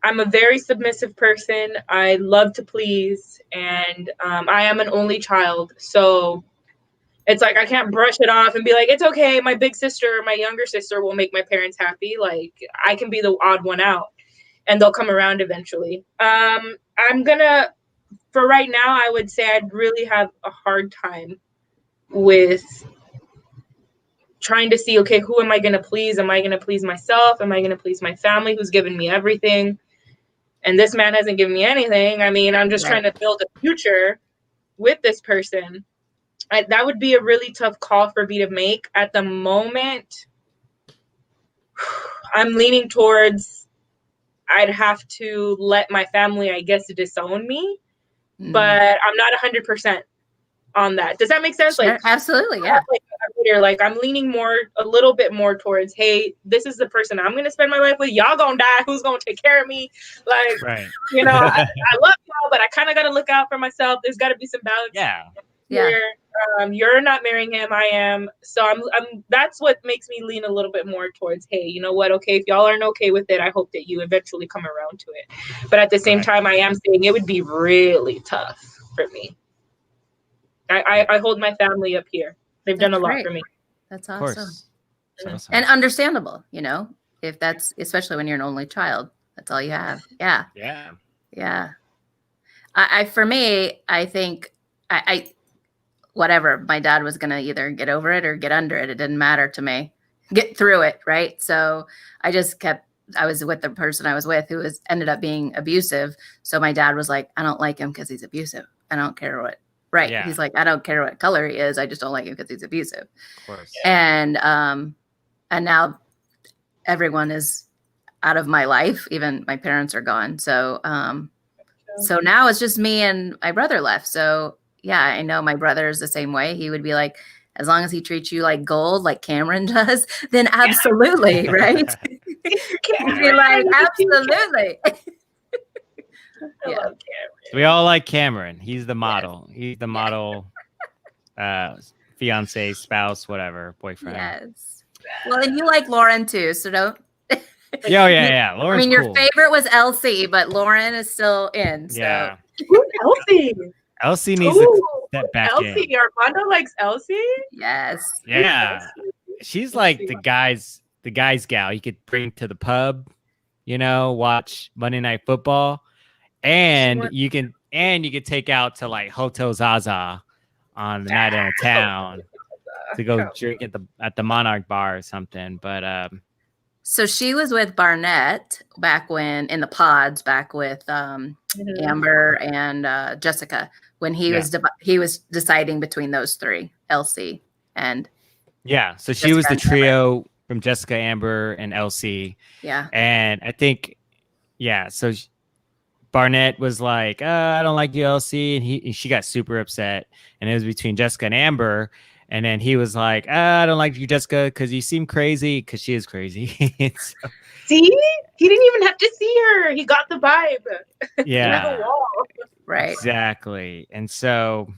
I'm a very submissive person. I love to please, and I am an only child. So it's like I can't brush it off and be like, it's okay. My big sister or my younger sister will make my parents happy. Like, I can be the odd one out, and they'll come around eventually. For right now, I would say I'd really have a hard time with trying to see, okay, who am I going to please? Am I going to please myself? Am I going to please my family who's given me everything? And this man hasn't given me anything. I mean, I'm just trying to build a future with this person. That would be a really tough call for me to make. At the moment, I'm leaning towards I'd have to let my family, I guess, disown me. But I'm not 100% on that. Does that make sense? Sure, like, absolutely, yeah. Like I'm leaning a little bit more towards, hey, this is the person I'm going to spend my life with. Y'all gonna die. Who's gonna take care of me? Like, you know, I love y'all, but I kind of got to look out for myself. There's got to be some balance. Yeah. You're not marrying him. I am. So I'm. That's what makes me lean a little bit more towards, hey, you know what? Okay, if y'all aren't okay with it, I hope that you eventually come around to it. But at the same time, I am saying it would be really tough for me. I hold my family up here. They've done a lot for me. That's awesome. And understandable, you know, if that's, especially when you're an only child, that's all you have. Yeah. Yeah. Yeah. For me, I think I whatever, my dad was going to either get over it or get under it. It didn't matter to me, get through it. Right. So I was with the person I was with who ended up being abusive. So my dad was like, I don't like him because he's abusive. I don't care what. Right. Yeah. He's like, I don't care what color he is. I just don't like him because he's abusive. Of course. And now everyone is out of my life. Even my parents are gone. So, so now it's just me and my brother left. So yeah, I know my brother is the same way. He would be like, as long as he treats you like gold, like Cameron does, then absolutely, right? He'd be like, absolutely. I love Cameron. We all like Cameron. He's the model. He's the model fiance, spouse, whatever, boyfriend. Yes. Well, and you like Lauren too, so don't. Yeah. Lauren's I mean, your cool. favorite was Elsie, but Lauren is still in. So. Yeah. Who's Elsie? Elsie needs to step back Elsie. in. Armando likes Elsie? Yes. Yeah. She's like the guy's gal you could bring to the pub, watch Monday Night Football. And you can take out to like Hotel Zaza on the night in town to go drink at the Monarch Bar or something. But so she was with Barnett back when in the pods, back with Amber and Jessica when he was deciding between those three, Elsie and so she was the trio from Jessica, Amber, and Elsie. Yeah, and I think so. Barnett was like, I don't like you, Elsie. And she got super upset. And it was between Jessica and Amber. And then he was like, I don't like you, Jessica, because you seem crazy, because she is crazy. So, see? He didn't even have to see her. He got the vibe. Yeah. The wall. right. Exactly. And so...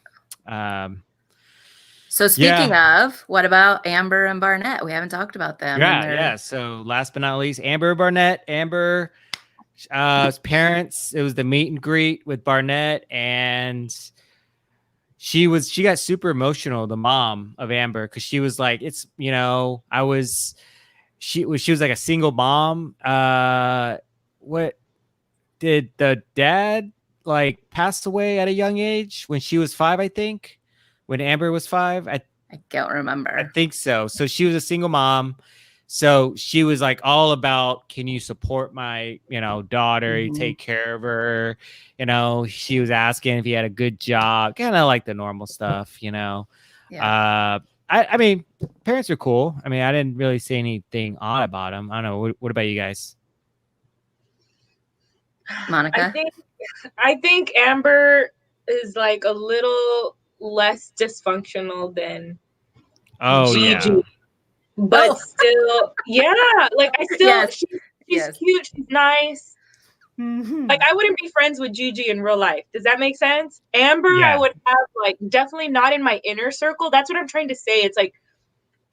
so speaking of, what about Amber and Barnett? We haven't talked about them. Yeah. So last but not least, Amber and Barnett. Amber... parents, it was the meet and greet with Barnett, and she got super emotional, the mom of Amber, because she was like, it's she was like a single mom. What did the dad like passed away at a young age when she was 5, I think, when Amber was 5? I don't remember. I think so. So she was a single mom. So she was like all about, can you support my, daughter? You take care of her. She was asking if he had a good job, kind of like the normal stuff, Yeah. I mean, parents are cool. I mean, I didn't really say anything odd about them. I don't know. What about you guys? Monica? I think Amber is like a little less dysfunctional than Gigi. Yeah. But still, like I still, she's cute, she's nice. Mm-hmm. Like I wouldn't be friends with Gigi in real life. Does that make sense? Amber, I would have like definitely not in my inner circle. That's what I'm trying to say. It's like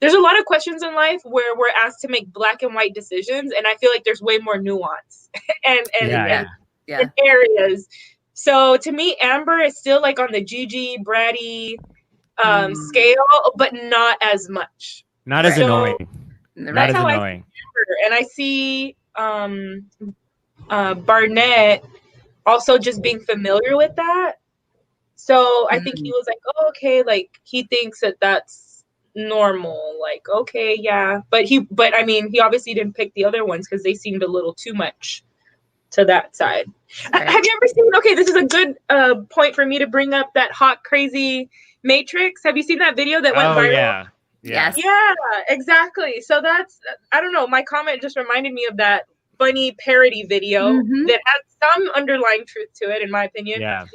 there's a lot of questions in life where we're asked to make black and white decisions, and I feel like there's way more nuance and areas. So to me, Amber is still like on the Gigi bratty scale, but not as much. Not as annoying. Not as annoying. And I see Barnett also just being familiar with that. So I think he was like, oh, okay, like he thinks that that's normal. Like, okay, yeah. But I mean, he obviously didn't pick the other ones because they seemed a little too much to that side. Right. Have you ever seen, okay, this is a good point for me to bring up that hot, crazy Matrix. Have you seen that video that went viral? Yeah. Yes. Yeah, exactly. So that's, I don't know, my comment just reminded me of that funny parody video that has some underlying truth to it, in my opinion. Yeah.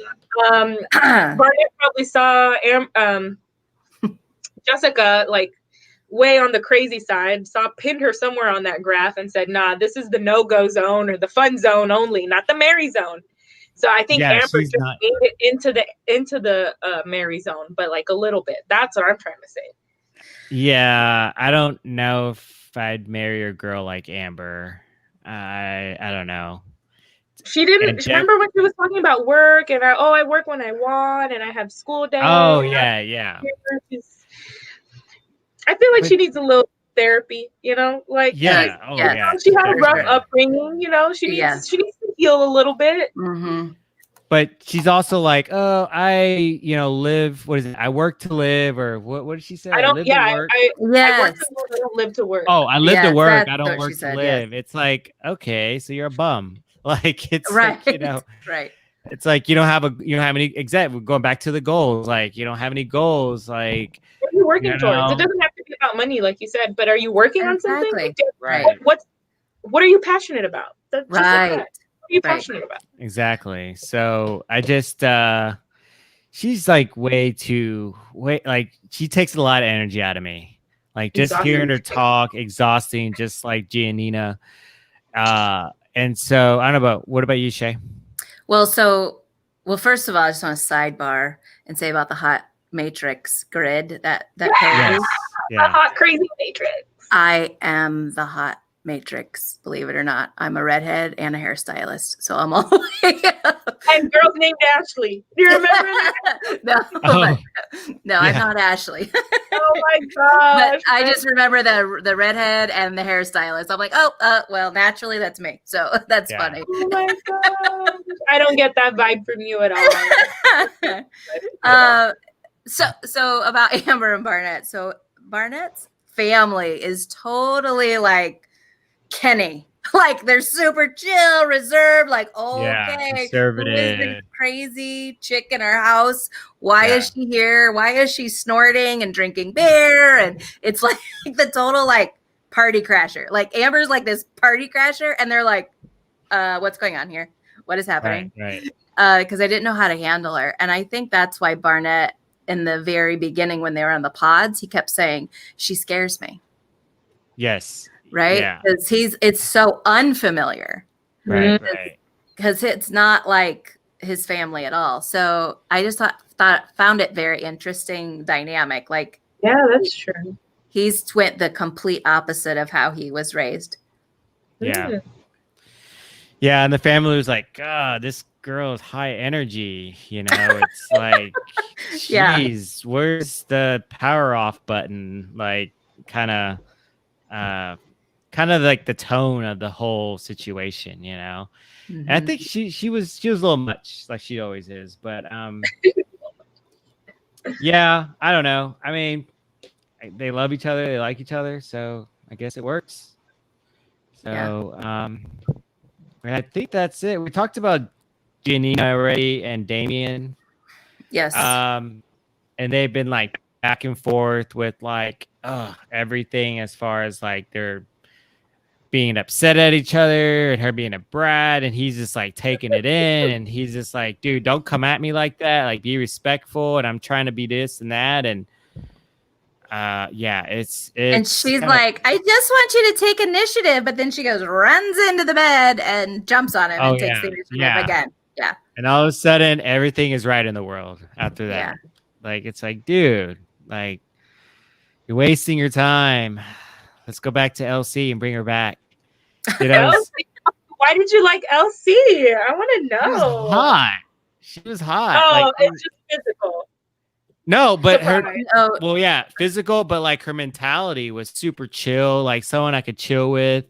Barnett probably saw Jessica like way on the crazy side, pinned her somewhere on that graph and said, nah, this is the no-go zone or the fun zone only, not the Mary zone. So I think Amber just made it into the Mary zone, but like a little bit. That's what I'm trying to say. Yeah, I don't know if I'd marry a girl like Amber. I don't know. She didn't remember when she was talking about work and I work when I want and I have school days. Oh yeah. I feel like she needs a little therapy, you know, like Yeah. Oh yes. yeah. she had a rough Definitely. upbringing, you know, she Yeah. needs to heal a little bit. Mm-hmm. But she's also like, oh, I, live. What is it? I work to live, or what did she say? I live to work. I work Yes. to live, I don't live to work. Oh, I live to Yes, work. that's I don't what she work to said, live. It's like, okay, so you're a bum. Like it's Right. like, Right. it's like you don't have any exact. Going back to the goals, like you don't have any goals. Like What are you working towards? It doesn't have to be about money, like you said, but are you working on something? Exactly. Right. What are you passionate about? Just like Right. that. What are you passionate about? Exactly. So I just she's like like she takes a lot of energy out of me. Like just hearing her talk, exhausting, just like Giannina. And so I don't know what about you, Shay? Well, first of all, I just want to sidebar and say about the hot matrix grid that Yes. page. The Yeah. hot crazy matrix. I am the hot matrix, believe it or not. I'm a redhead and a hairstylist, so I'm all the way up. And girls named Ashley. Do you remember that? No, no, I'm not Ashley. Oh my gosh. But I just remember the redhead and the hairstylist. I'm like, oh, well, naturally that's me. So that's funny. Oh my gosh. I don't get that vibe from you at all. So about Amber and Barnett. So Barnett's family is totally like Kenny. Like they're super chill, reserved, like okay, conservative. who is this crazy chick in our house? Why is she here? Why is she snorting and drinking beer? And it's like the total like party crasher. Like Amber's like this party crasher, and they're like, what's going on here? What is happening? Right. Because I didn't know how to handle her. And I think that's why Barnett, in the very beginning when they were on the pods, he kept saying, she scares me. Yes. Right? Because it's so unfamiliar. Right. Because it's not like his family at all. So I just found it very interesting dynamic. Like, yeah, that's true. He's went the complete opposite of how he was raised. Yeah. Yeah, and the family was like, God, this girl is high energy. It's like, geez, where's the power off button? Like, kind of like the tone of the whole situation, Mm-hmm. And I think she was a little much, like she always is. But yeah, I don't know. I mean, they love each other, they like each other, so I guess it works. So I think that's it. We talked about Giannina already and Damien. Yes. And they've been like back and forth with like everything as far as like they're being upset at each other and her being a brat, and he's just like taking it in, and he's just like, dude, don't come at me like that. Like, be respectful, and I'm trying to be this and that, and it's and she's like, I just want you to take initiative, but then she runs into the bed and jumps on him and takes the initiative again. Yeah. And all of a sudden, everything is right in the world after that. Yeah. Like, it's like, dude, like, you're wasting your time. Let's go back to LC and bring her back. Why did you like LC? I want to know. She was hot. Oh, like, it's just physical. No, but physical, but like her mentality was super chill, like someone I could chill with,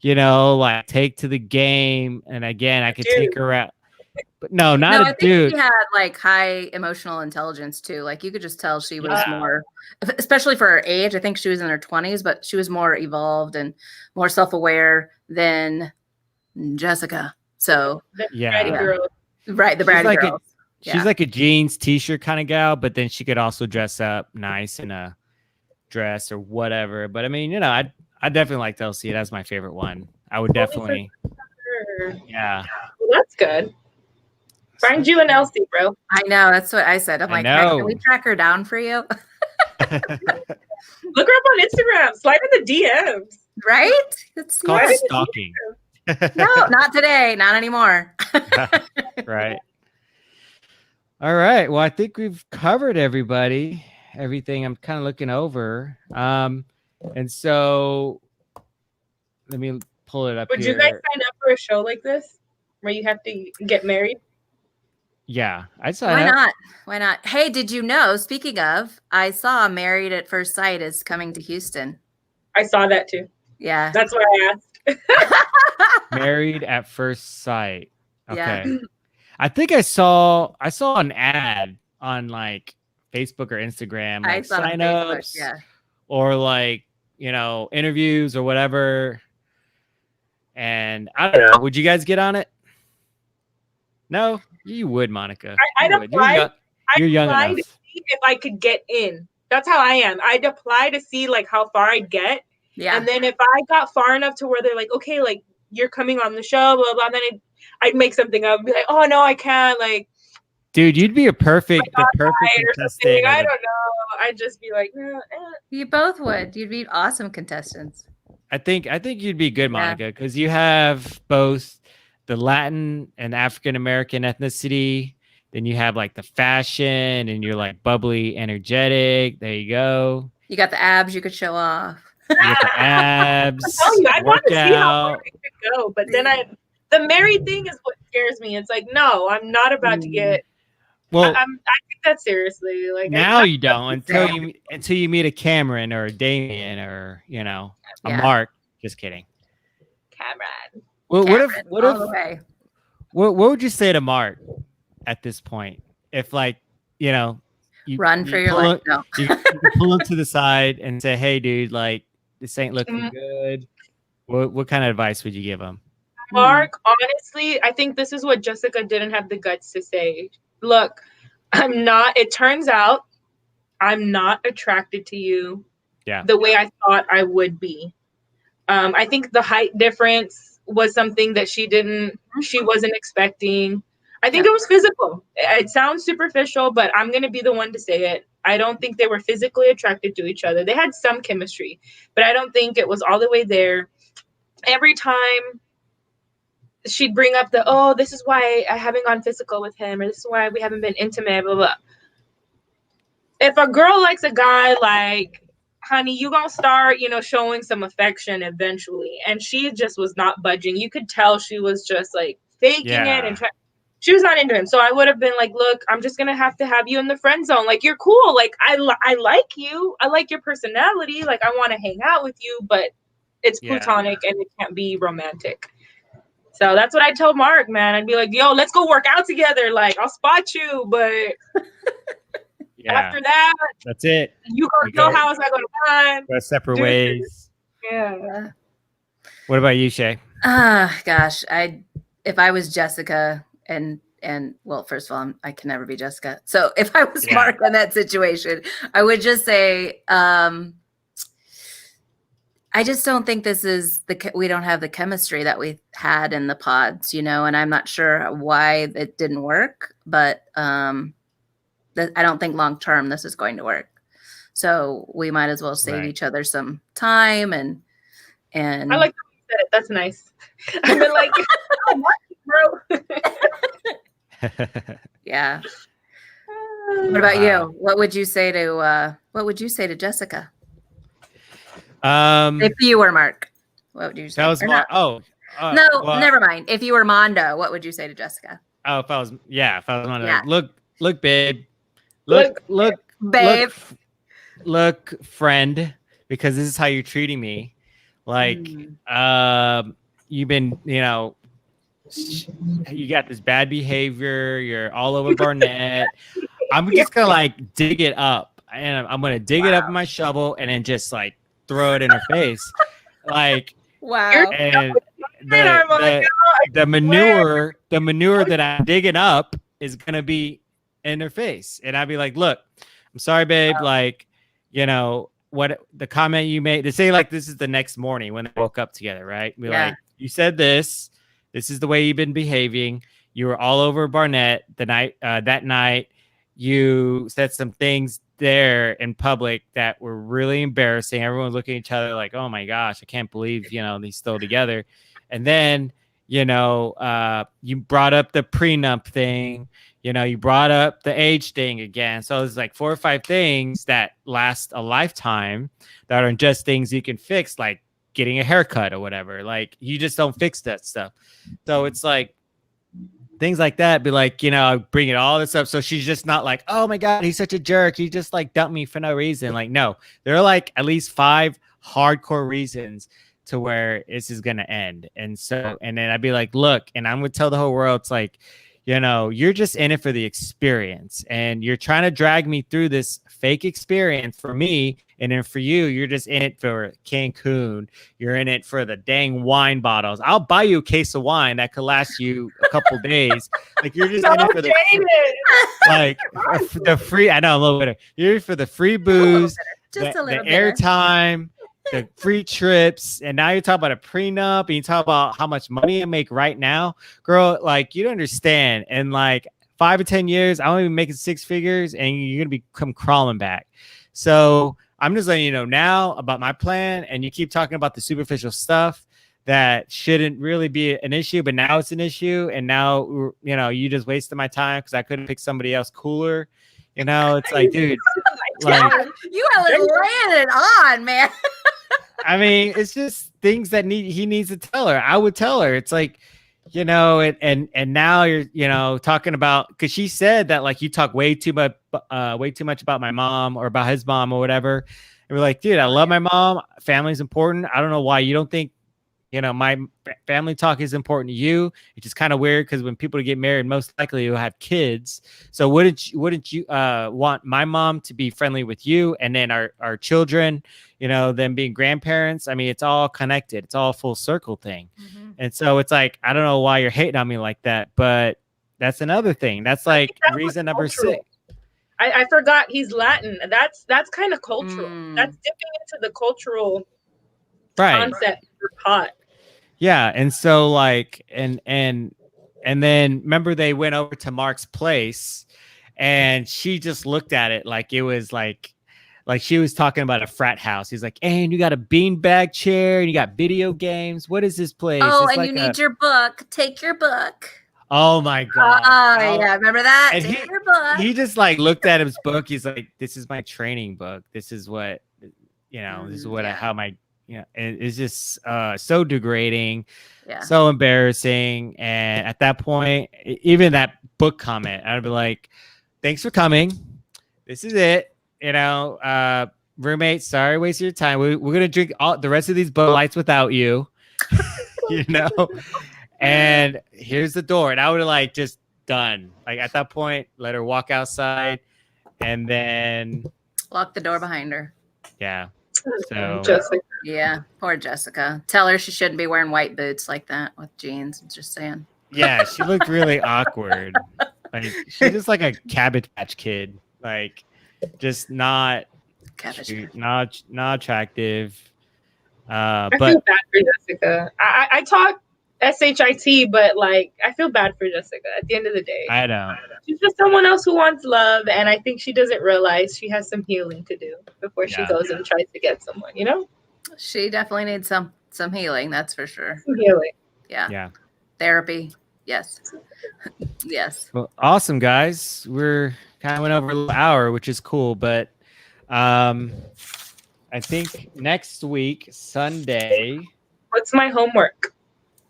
like take to the game. And again, I could take her out. But I think she had like high emotional intelligence too. Like you could just tell she was more, especially for her age. I think she was in her 20s, but she was more evolved and more self-aware than Jessica. So the bratty girl. Right, the bratty girl. She's like a jeans t-shirt kind of gal, but then she could also dress up nice in a dress or whatever. But I mean, I definitely liked LC. That's my favorite one. I would definitely. Yeah. Well, that's good. Find you and Elsie, bro. I know. That's what I said. I'm like, hey, can we track her down for you? Look her up on Instagram. Slide in the DMs. Right? It's called stalking. No, not today. Not anymore. Right. All right. Well, I think we've covered everything I'm kind of looking over. And so let me pull it up. Would you guys sign up for a show like this where you have to get married? Yeah, I'd sign up. Why not? Hey, did you know, speaking of, I saw Married at First Sight is coming to Houston. I saw that too. Yeah. That's why I asked. Married at First Sight. Yeah. Okay. I think I saw an ad on like Facebook or Instagram, I like saw it on sign Facebook. ups Yeah. or like, interviews or whatever. And I don't know. Would you guys get on it? No, you would, Monica. I'd You would. You're apply. young, you're I'd young apply to enough. see if I could get in. That's how I am. I'd apply to see like how far I'd get. Yeah. And then if I got far enough to where they're like, okay, like you're coming on the show, blah, blah, then I'd make something up. Be like, oh, no, I can't. Like, Dude, you'd be the perfect or contestant. something. I don't know. I'd just be like, You both would. You'd be awesome contestants. I think you'd be good, Monica, because you have both the Latin and African American ethnicity. Then you have like the fashion, and you're like bubbly, energetic. There you go. You got the abs you could show off. You got the abs. I'm telling you, I want to see how far workout. I could go. But then the married thing is what scares me. It's like, no, I'm not about to get. Well, I take that seriously. Like now you don't until you meet a Cameron or a Damien or a Yeah. Mark. Just kidding. Cameron. Well, Cameron, what all the if way. what would you say to Mark at this point? If like you Run for your life. No. you pull him to the side and say, "Hey, dude, like this ain't looking good." What kind of advice would you give him? Mark, honestly, I think this is what Jessica didn't have the guts to say. Look, it turns out I'm not attracted to you the way I thought I would be. I think the height difference was something that she wasn't expecting. I think it was physical. It sounds superficial, but I'm going to be the one to say it. I don't think they were physically attracted to each other. They had some chemistry, but I don't think it was all the way there. Every time she'd bring up this is why I haven't gone physical with him, or this is why we haven't been intimate, blah, blah. If a girl likes a guy, like, honey, you gonna start, showing some affection eventually. And she just was not budging. You could tell she was just like faking it and she was not into him. So I would have been like, look, I'm just gonna have to have you in the friend zone. Like, you're cool. Like, I like you. I like your personality. Like, I want to hang out with you, but it's platonic and it can't be romantic. So that's what I told Mark, man. I'd be like, yo, let's go work out together. Like, I'll spot you, but after that, that's it. You go to your house, I go to mine. Go separate ways. Yeah. What about you, Shay? Gosh, if I was Jessica and well, first of all, I can never be Jessica. So if I was Mark in that situation, I would just say, I just don't think we don't have the chemistry that we had in the pods, and I'm not sure why it didn't work, but I don't think long-term this is going to work. So we might as well save each other some time and I like how you said it. That's nice. I've been like, bro. Yeah. What about you? What would you say to Jessica? If you were Mark, what would you say? That was no, never mind. If you were Mondo, what would you say to Jessica? Oh, if I was Mondo, Yeah. look, babe, babe, look, friend, because this is how you're treating me. Like, you've been, you got this bad behavior. You're all over Barnett. I'm just gonna like dig it up, and I'm gonna dig it up in my shovel, and then just like throw it in her face, like wow. And the manure that I'm digging up is gonna be in her face, and I'd be like, "Look, I'm sorry, babe. Wow. Like, what the comment you made to say like this is the next morning when they woke up together, right? Be like, you said this. This is the way you've been behaving. You were all over Barnett the night that night. You said some things there in public that were really embarrassing. Everyone looking at each other like, oh my gosh, I can't believe, they're still together. And then, you brought up the prenup thing, you brought up the age thing again. So it's like 4 or 5 things that last a lifetime that aren't just things you can fix, like getting a haircut or whatever. Like, you just don't fix that stuff. So it's like, things like that, be like, bringing all this up. So she's just not like, oh my God, he's such a jerk. He just like dumped me for no reason. Like, no, there are like at least 5 hardcore reasons to where this is gonna end. And so, and then I'd be like, look, and I'm gonna tell the whole world, it's like, you know, you're just in it for the experience, and you're trying to drag me through this fake experience for me. And then for you, you're just in it for Cancun. You're in it for the dang wine bottles. I'll buy you a case of wine that could last you a couple days. Like, you're just in it for the like the free. I know, I'm a little bitter. You're for the free booze, just the a little airtime, the free trips, and now you're talking about a prenup, and you talk about how much money I make right now, girl. Like, you don't understand. And like 5 or 10 years, I'm even making 6 figures, and you're gonna come crawling back. So I'm just letting you know now about my plan, and you keep talking about the superficial stuff that shouldn't really be an issue, but now it's an issue, and now, you know, you just wasted my time because I couldn't pick somebody else cooler. You know, it's like, dude, like, you are laying it on, man. I mean, it's just things that he needs to tell her. I would tell her. It's like, you know, and now you're, you know, talking about, because she said that like you talk way too much about my mom or about his mom or whatever. And we're like, dude, I love my mom. Family's important. I don't know why you don't think, you know, my family talk is important to you. It's just kind of weird because when people get married, most likely you'll have kids. So wouldn't you want my mom to be friendly with you, and then our children, you know, them being grandparents? I mean, it's all connected. It's all a full circle thing. Mm-hmm. And so it's like, I don't know why you're hating on me like that, but that's another thing. That's like reason number 6. I forgot he's Latin. That's kind of cultural. That's dipping into the cultural concept for pot. Yeah, and so like, and then remember they went over to Mark's place, and she just looked at it like it was like she was talking about a frat house. He's like, and you got a beanbag chair, and you got video games. What is this place? Oh, it's and like you need your book. Take your book. Oh my god! Oh yeah, remember that? And Take your book. He just like looked at his book. He's like, this is my training book. This is what, you know. This is what how my. Yeah, it's just so degrading, so embarrassing. And at that point, even that book comment, I'd be like, thanks for coming. This is it. You know, roommate, sorry, wasted your time. We're going to drink all the rest of these Bud Lights without you, you know, and here's the door. And I would have like just done. Like at that point, let her walk outside and then lock the door behind her. Yeah. So Jessica. Yeah, poor Jessica. Tell her she shouldn't be wearing white boots like that with jeans. I'm just saying. Yeah, she looked really awkward. Like she's just like a Cabbage Patch Kid. Like just not attractive. I feel bad for Jessica. I talk SHIT, but like I feel bad for Jessica at the end of the day. I don't. She's just someone else who wants love, and I think she doesn't realize she has some healing to do before she goes and tries to get someone, you know? She definitely needs some healing, that's for sure. Some healing. Yeah. Therapy. Yes. Yes. Well, awesome, guys. We're kind of went over an hour, which is cool, but I think next week, Sunday. What's my homework?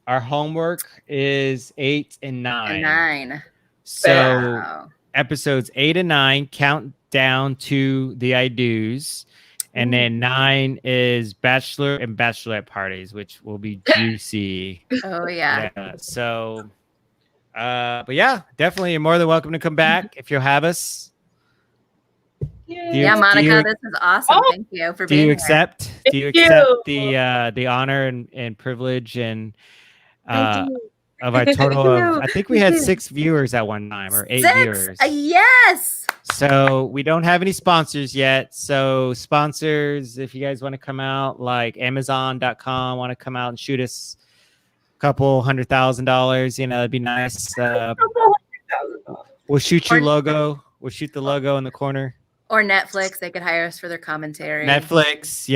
Our homework is 8 and 9. 9. So episodes 8 and 9 count down to the I do's. And then 9 is bachelor and bachelorette parties, which will be juicy. Oh, yeah. So, but yeah, definitely you're more than welcome to come back if you'll have us. Monica, this is awesome. Thank you for being here. Do you accept the honor and privilege and of our total of, I think we had 6 viewers at one time, or 8 viewers. Yes. So we don't have any sponsors yet. So sponsors, if you guys want to come out, like Amazon.com, want to come out and shoot us a couple $100,000, you know, that'd be nice. We'll shoot your logo. We'll shoot the logo in the corner. Or Netflix, they could hire us for their commentary. Netflix,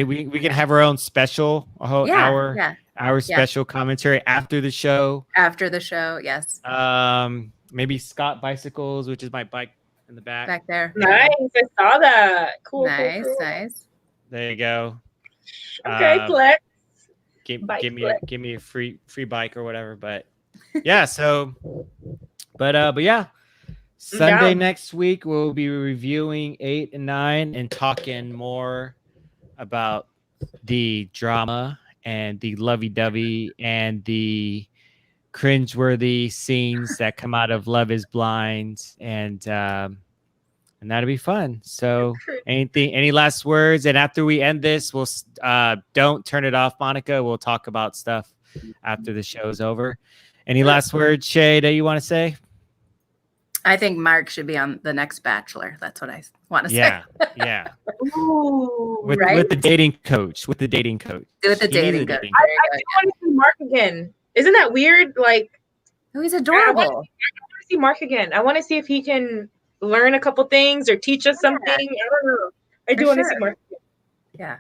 we can have our own special, a whole hour special commentary after the show. After the show, yes. Maybe Scott Bicycles, which is my bike in the back there. Nice, I saw that. Cool. Nice, cool. Nice. There you go. Okay, flex. Give me a free bike or whatever. But yeah, so, but yeah. Sunday next week, we'll be reviewing 8 and 9 and talking more about the drama and the lovey-dovey and the cringeworthy scenes that come out of Love Is Blind, and that'll be fun. So, any last words? And after we end this, we'll don't turn it off, Monica. We'll talk about stuff after the show's over. Any last words, Shay, that you want to say? I think Mark should be on the next Bachelor. That's what I want to say. Yeah. Ooh, With the dating coach. With the dating coach. With the dating coach. I do want to see Mark again. Isn't that weird? Like, oh, he's adorable. I want to see Mark again. I want to see if he can learn a couple things or teach us something. I don't know. I do want to see Mark again. Yeah.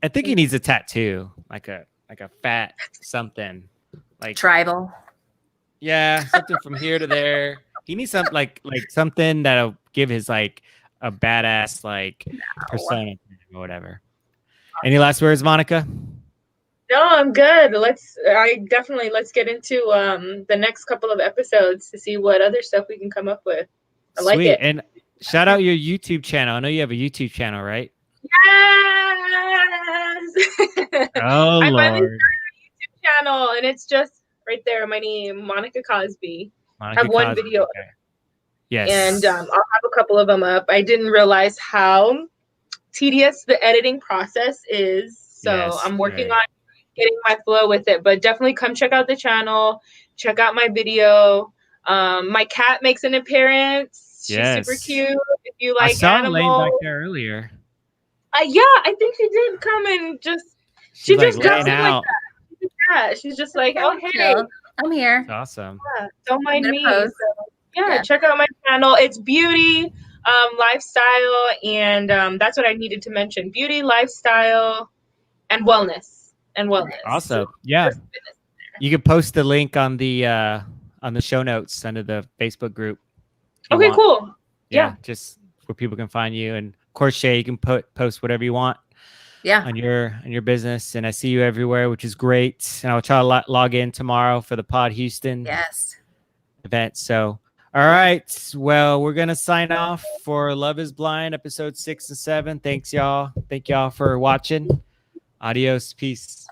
I think he needs a tattoo, like a fat something, like tribal. Yeah, something from here to there. He needs something like something that'll give his like a badass like persona or whatever. Any last words, Monica? No, I'm good. Let's get into the next couple of episodes to see what other stuff we can come up with. I like it. And shout out your YouTube channel. I know you have a YouTube channel, right? Yes. Oh, I finally Lord. started a YouTube channel, and it's just right there. My name, Monica Cosby. I have one video. Okay. Yes. And I'll have a couple of them up. I didn't realize how tedious the editing process is. So I'm working on getting my flow with it. But definitely come check out the channel. Check out my video. My cat makes an appearance. She's super cute. If you like I saw animals. Elaine back there earlier. Yeah, I think she did come and she just laying does it out. like that. Yeah, she's just like, oh, hey. I'm here. That's awesome. Yeah, don't mind me. So, yeah, check out my channel. It's beauty, lifestyle, and that's what I needed to mention. Beauty, lifestyle, and wellness. Awesome. Yeah. You can post the link on the show notes under the Facebook group. Okay, cool. Yeah, just where people can find you. And of course, Shay, you can post whatever you want. Yeah. On your business, and I see you everywhere, which is great. And I'll try to log in tomorrow for the Pod Houston event. So, all right. Well, we're gonna sign off for Love Is Blind, episode 6 and 7. Thanks, y'all. Thank y'all for watching. Adios. Peace.